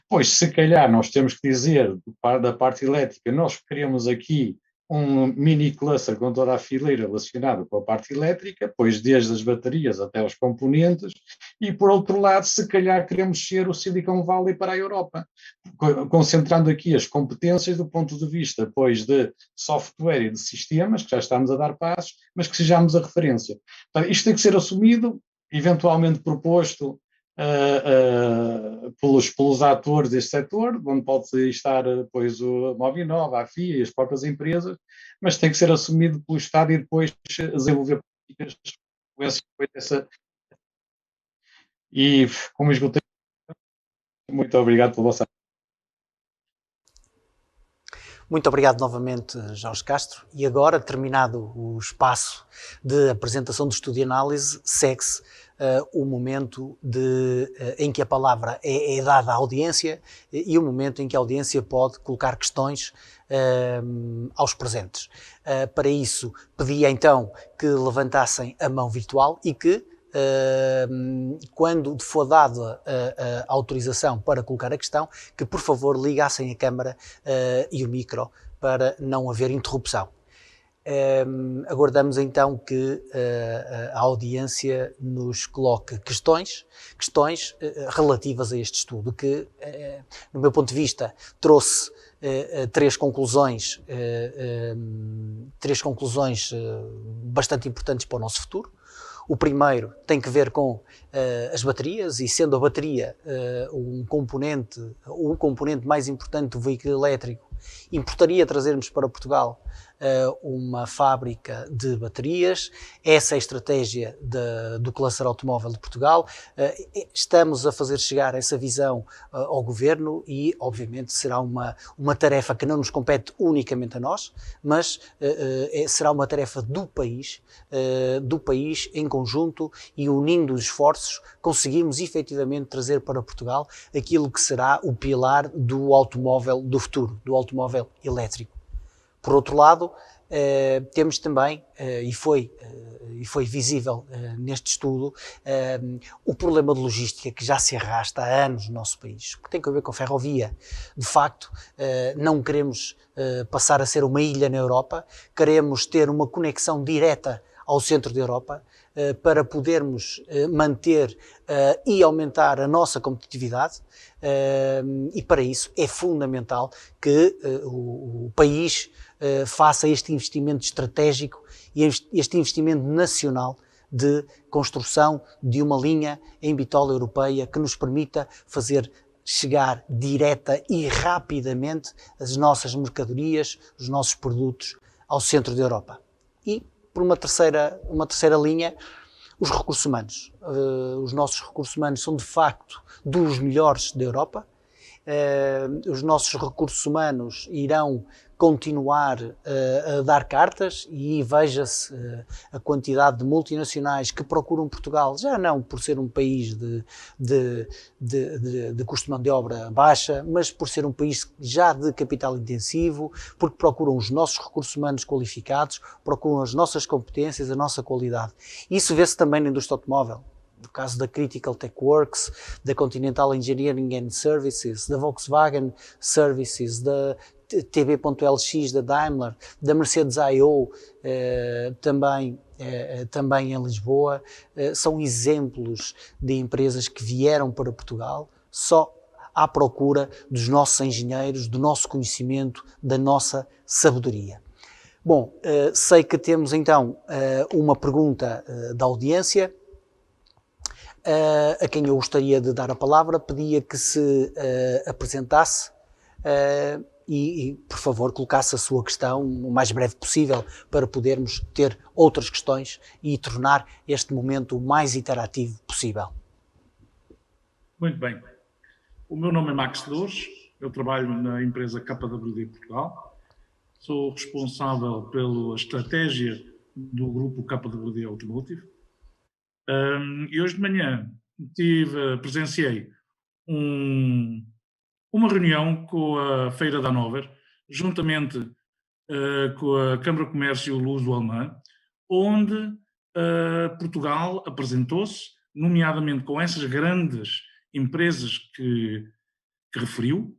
pois se calhar nós temos que dizer da parte elétrica, nós queremos aqui um mini cluster com toda a fileira relacionada com a parte elétrica, pois desde as baterias até os componentes, e por outro lado, se calhar queremos ser o Silicon Valley para a Europa, concentrando aqui as competências do ponto de vista, pois, de software e de sistemas, que já estamos a dar passos, mas que sejamos a referência. Portanto, isto tem que ser assumido, eventualmente proposto pelos atores deste setor, onde pode estar depois o Movinova, a FIA e as próprias empresas, mas tem que ser assumido pelo Estado e depois desenvolver políticas com essa. E, como esgotei, muito obrigado pela vossa.
Muito obrigado novamente, Jorge Castro. E agora, terminado o espaço de apresentação do estudo e análise, segue-se o momento em que a palavra é dada à audiência e o momento em que a audiência pode colocar questões aos presentes. Para isso, pedia então que levantassem a mão virtual e que, quando for dada a autorização para colocar a questão, que por favor ligassem a câmara e o micro para não haver interrupção. Aguardamos então que a audiência nos coloque questões relativas a este estudo, que, no meu ponto de vista, trouxe 3 conclusões bastante importantes para o nosso futuro. O primeiro tem que ver com as baterias, e sendo a bateria o componente mais importante do veículo elétrico, importaria trazermos para Portugal uma fábrica de baterias. Essa é a estratégia do cluster automóvel de Portugal. Estamos a fazer chegar essa visão ao Governo e, obviamente, será uma tarefa que não nos compete unicamente a nós, mas será uma tarefa do país em conjunto, e unindo os esforços conseguimos efetivamente trazer para Portugal aquilo que será o pilar do automóvel do futuro, do automóvel elétrico. Por outro lado, temos também, e foi visível neste estudo, o problema de logística que já se arrasta há anos no nosso país, que tem a ver com a ferrovia. De facto, não queremos passar a ser uma ilha na Europa, queremos ter uma conexão direta ao centro da Europa, para podermos manter e aumentar a nossa competitividade, e para isso é fundamental que o país faça este investimento estratégico e este investimento nacional de construção de uma linha em bitola europeia que nos permita fazer chegar direta e rapidamente as nossas mercadorias, os nossos produtos ao centro da Europa. E, por uma terceira linha, os recursos humanos. Os nossos recursos humanos são, de facto, dos melhores da Europa. os nossos recursos humanos irão continuar a dar cartas e veja-se a quantidade de multinacionais que procuram Portugal, já não por ser um país de custo de mão de obra baixa, mas por ser um país já de capital intensivo, porque procuram os nossos recursos humanos qualificados, procuram as nossas competências, a nossa qualidade. Isso vê-se também na indústria automóvel. No caso da Critical Tech Works, da Continental Engineering and Services, da Volkswagen Services, da TB.LX, da Daimler, da Mercedes I.O., também em Lisboa, são exemplos de empresas que vieram para Portugal só à procura dos nossos engenheiros, do nosso conhecimento, da nossa sabedoria. Bom, sei que temos então uma pergunta da audiência, a quem eu gostaria de dar a palavra. Pedia que se apresentasse e, por favor, colocasse a sua questão o mais breve possível para podermos ter outras questões e tornar este momento o mais interativo possível.
Muito bem. O meu nome é Max Dores, eu trabalho na empresa KWD Portugal, sou responsável pela estratégia do grupo KWD Automotive. E hoje de manhã presenciei uma reunião com a Feira da Hannover, juntamente com a Câmara de Comércio Luso-Alemã, onde Portugal apresentou-se, nomeadamente com essas grandes empresas que referiu,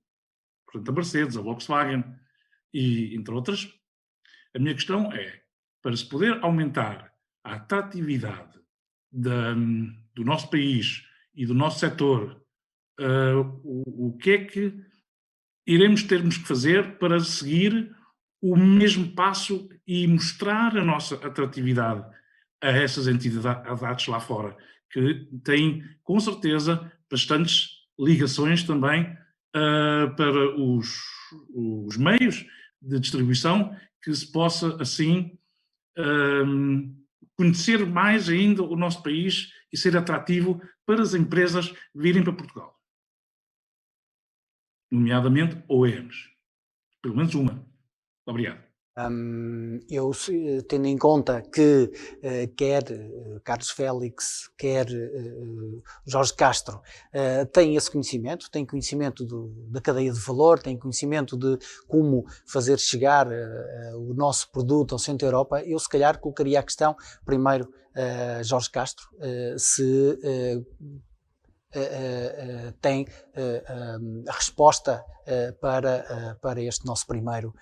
portanto a Mercedes, a Volkswagen e entre outras. A minha questão é, para se poder aumentar a atratividade do nosso país e do nosso setor, o que é que iremos termos que fazer para seguir o mesmo passo e mostrar a nossa atratividade a essas entidades lá fora, que têm, com certeza, bastantes ligações também para os meios de distribuição, que se possa, assim, conhecer mais ainda o nosso país e ser atrativo para as empresas virem para Portugal. Nomeadamente OEMs. Pelo menos uma. Muito obrigado.
Eu, tendo em conta que quer Carlos Félix, quer Jorge Castro têm esse conhecimento, têm conhecimento da cadeia de valor, têm conhecimento de como fazer chegar o nosso produto ao centro da Europa, eu se calhar colocaria a questão primeiro Jorge Castro, se tem a resposta para este nosso primeiro,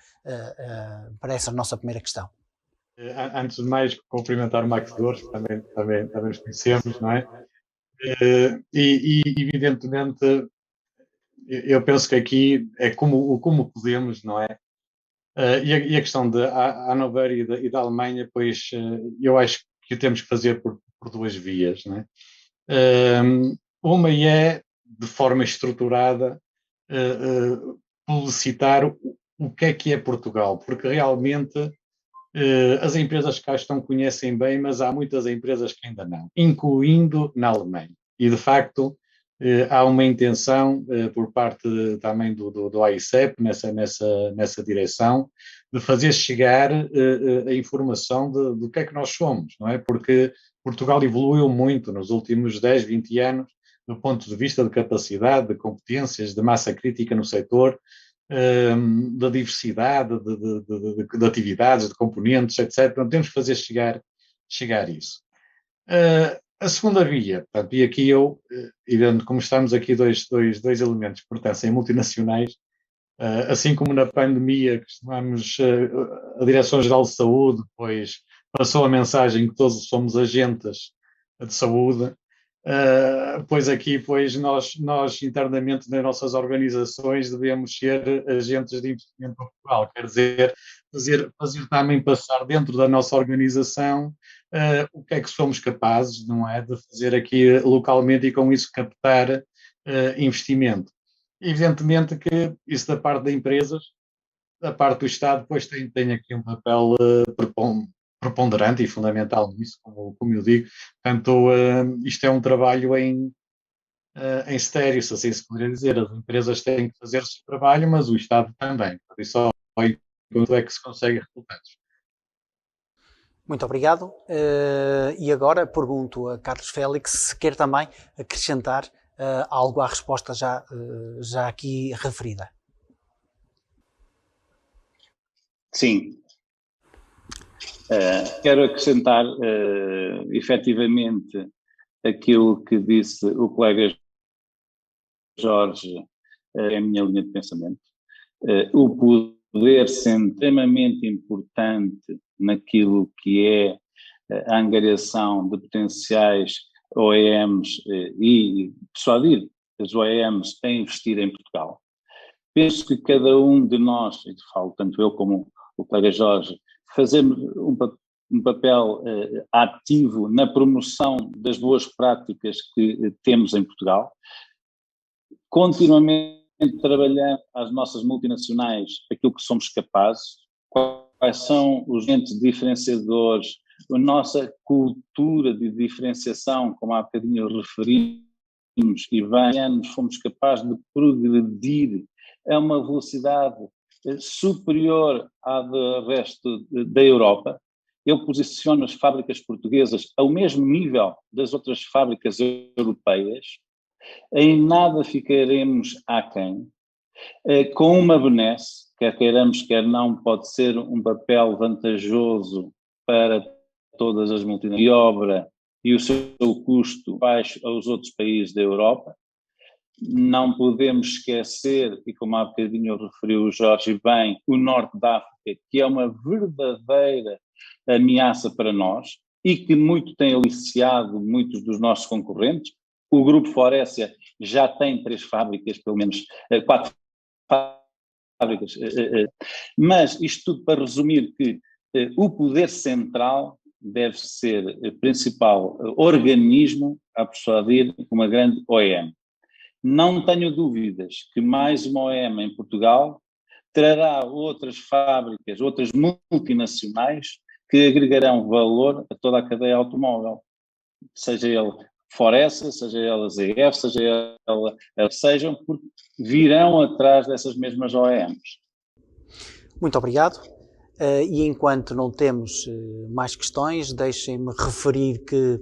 para essa nossa primeira questão.
Antes de mais, cumprimentar o Max Dores, também nos conhecemos, não é? E evidentemente, eu penso que aqui é como podemos, não é? E a questão de Hannover e da Alemanha, pois eu acho que o temos que fazer por duas vias, não é? Uma é, de forma estruturada, publicitar o que é Portugal, porque realmente as empresas que cá estão conhecem bem, mas há muitas empresas que ainda não, incluindo na Alemanha. E, de facto, há uma intenção por parte também do AICEP, nessa direção, de fazer chegar a informação do que é que nós somos, não é? Porque Portugal evoluiu muito nos últimos 10, 20 anos, do ponto de vista de capacidade, de competências, de massa crítica no setor, da diversidade de atividades, de componentes, etc. Então, temos que fazer chegar isso. A segunda via, portanto, e aqui como estamos aqui dois elementos que pertencem a multinacionais, assim como na pandemia, costumamos, a Direção-Geral de Saúde, pois passou a mensagem que todos somos agentes de saúde, pois aqui, nós internamente nas nossas organizações devemos ser agentes de investimento para Portugal, quer dizer, fazer também passar dentro da nossa organização o que é que somos capazes, não é, de fazer aqui localmente e com isso captar investimento. Evidentemente que isso da parte das empresas, da parte do Estado, depois tem aqui um papel preponderante e fundamental nisso, como eu digo. Portanto, isto é um trabalho em estéreo, se assim se poderia dizer. As empresas têm que fazer o seu trabalho, mas o Estado também. Por isso, só enquanto é que se consegue resultados.
Muito obrigado. E agora pergunto a Carlos Félix se quer também acrescentar algo à resposta já aqui referida.
Sim. Quero acrescentar, efetivamente, aquilo que disse o colega Jorge, é a minha linha de pensamento. O poder ser extremamente importante naquilo que é a angariação de potenciais OEMs e persuadir as OEMs a investir em Portugal. Penso que cada um de nós, e falo tanto eu como o colega Jorge, fazemos um papel ativo na promoção das boas práticas que temos em Portugal, continuamente trabalhando às nossas multinacionais aquilo que somos capazes, quais são os entes diferenciadores, a nossa cultura de diferenciação, como há bocadinho referimos, e bem anos fomos capazes de progredir a uma velocidade superior à do resto da Europa. Eu posiciono as fábricas portuguesas ao mesmo nível das outras fábricas europeias. Em nada ficaremos aquém. Com uma benesse, quer queiramos, quer não, pode ser um papel vantajoso para todas as multinacionais de obra e o seu custo baixo aos outros países da Europa. Não podemos esquecer, e como há bocadinho referiu o Jorge bem, o Norte da África, que é uma verdadeira ameaça para nós e que muito tem aliciado muitos dos nossos concorrentes. O Grupo Faurecia já tem 3 fábricas, pelo menos 4 fábricas, mas isto tudo para resumir que o poder central deve ser o principal organismo a persuadir uma grande OEM. Não tenho dúvidas que mais uma OEM em Portugal trará outras fábricas, outras multinacionais que agregarão valor a toda a cadeia automóvel, seja ele Faurecia, seja ela ZF, seja ela sejam, porque virão atrás dessas mesmas OEMs.
Muito obrigado. E enquanto não temos mais questões, deixem-me referir que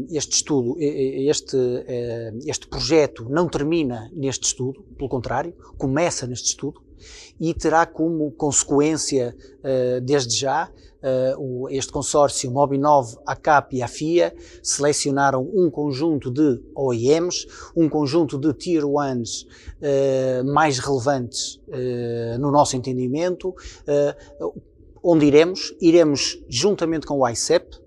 este estudo, este projeto não termina neste estudo, pelo contrário, começa neste estudo e terá como consequência, desde já, este consórcio Mobinov, a CAP e a FIA selecionaram um conjunto de OEMs, um conjunto de Tier 1s mais relevantes no nosso entendimento, onde iremos juntamente com o ICEP.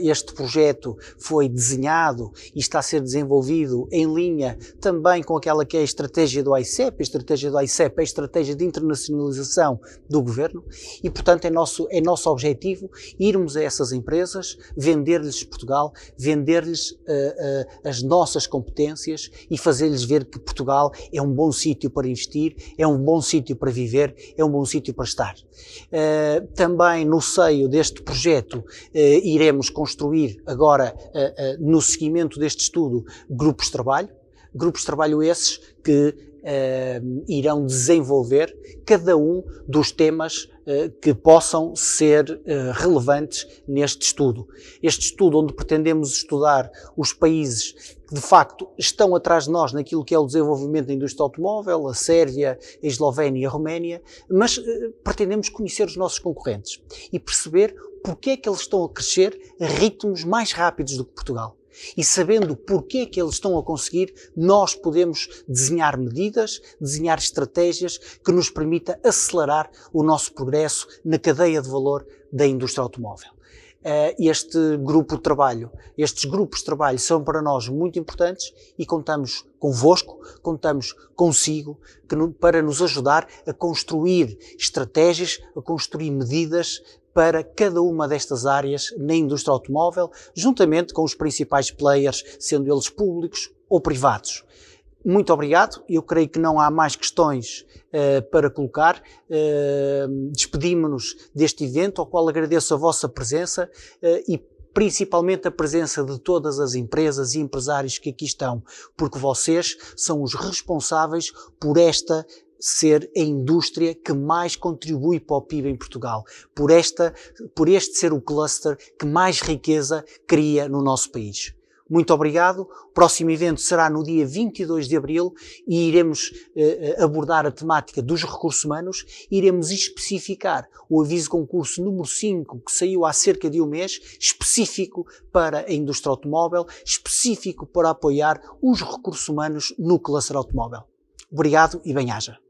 Este projeto foi desenhado e está a ser desenvolvido em linha também com aquela que é a estratégia do ICEP. A estratégia do ICEP é a estratégia de internacionalização do governo e, portanto, é nosso objetivo irmos a essas empresas, vender-lhes Portugal, vender-lhes as nossas competências e fazer-lhes ver que Portugal é um bom sítio para investir, é um bom sítio para viver, é um bom sítio para estar. Também no seio deste projeto iremos construir agora, no seguimento deste estudo, grupos de trabalho esses que irão desenvolver cada um dos temas que possam ser relevantes neste estudo. Este estudo onde pretendemos estudar os países que de facto estão atrás de nós naquilo que é o desenvolvimento da indústria automóvel, a Sérvia, a Eslovénia e a Roménia, mas pretendemos conhecer os nossos concorrentes e perceber porque é que eles estão a crescer a ritmos mais rápidos do que Portugal. E sabendo porque é que eles estão a conseguir, nós podemos desenhar medidas, desenhar estratégias que nos permita acelerar o nosso progresso na cadeia de valor da indústria automóvel. Estes grupos de trabalho são para nós muito importantes e contamos convosco, contamos consigo para nos ajudar a construir estratégias, a construir medidas para cada uma destas áreas na indústria automóvel, juntamente com os principais players, sendo eles públicos ou privados. Muito obrigado, eu creio que não há mais questões para colocar. Despedimos-nos deste evento, ao qual agradeço a vossa presença e principalmente a presença de todas as empresas e empresários que aqui estão, porque vocês são os responsáveis por esta ser a indústria que mais contribui para o PIB em Portugal, por este ser o cluster que mais riqueza cria no nosso país. Muito obrigado. O próximo evento será no dia 22 de abril e iremos abordar a temática dos recursos humanos, iremos especificar o aviso de concurso número 5, que saiu há cerca de um mês, específico para a indústria automóvel, específico para apoiar os recursos humanos no cluster automóvel. Obrigado e bem-aja.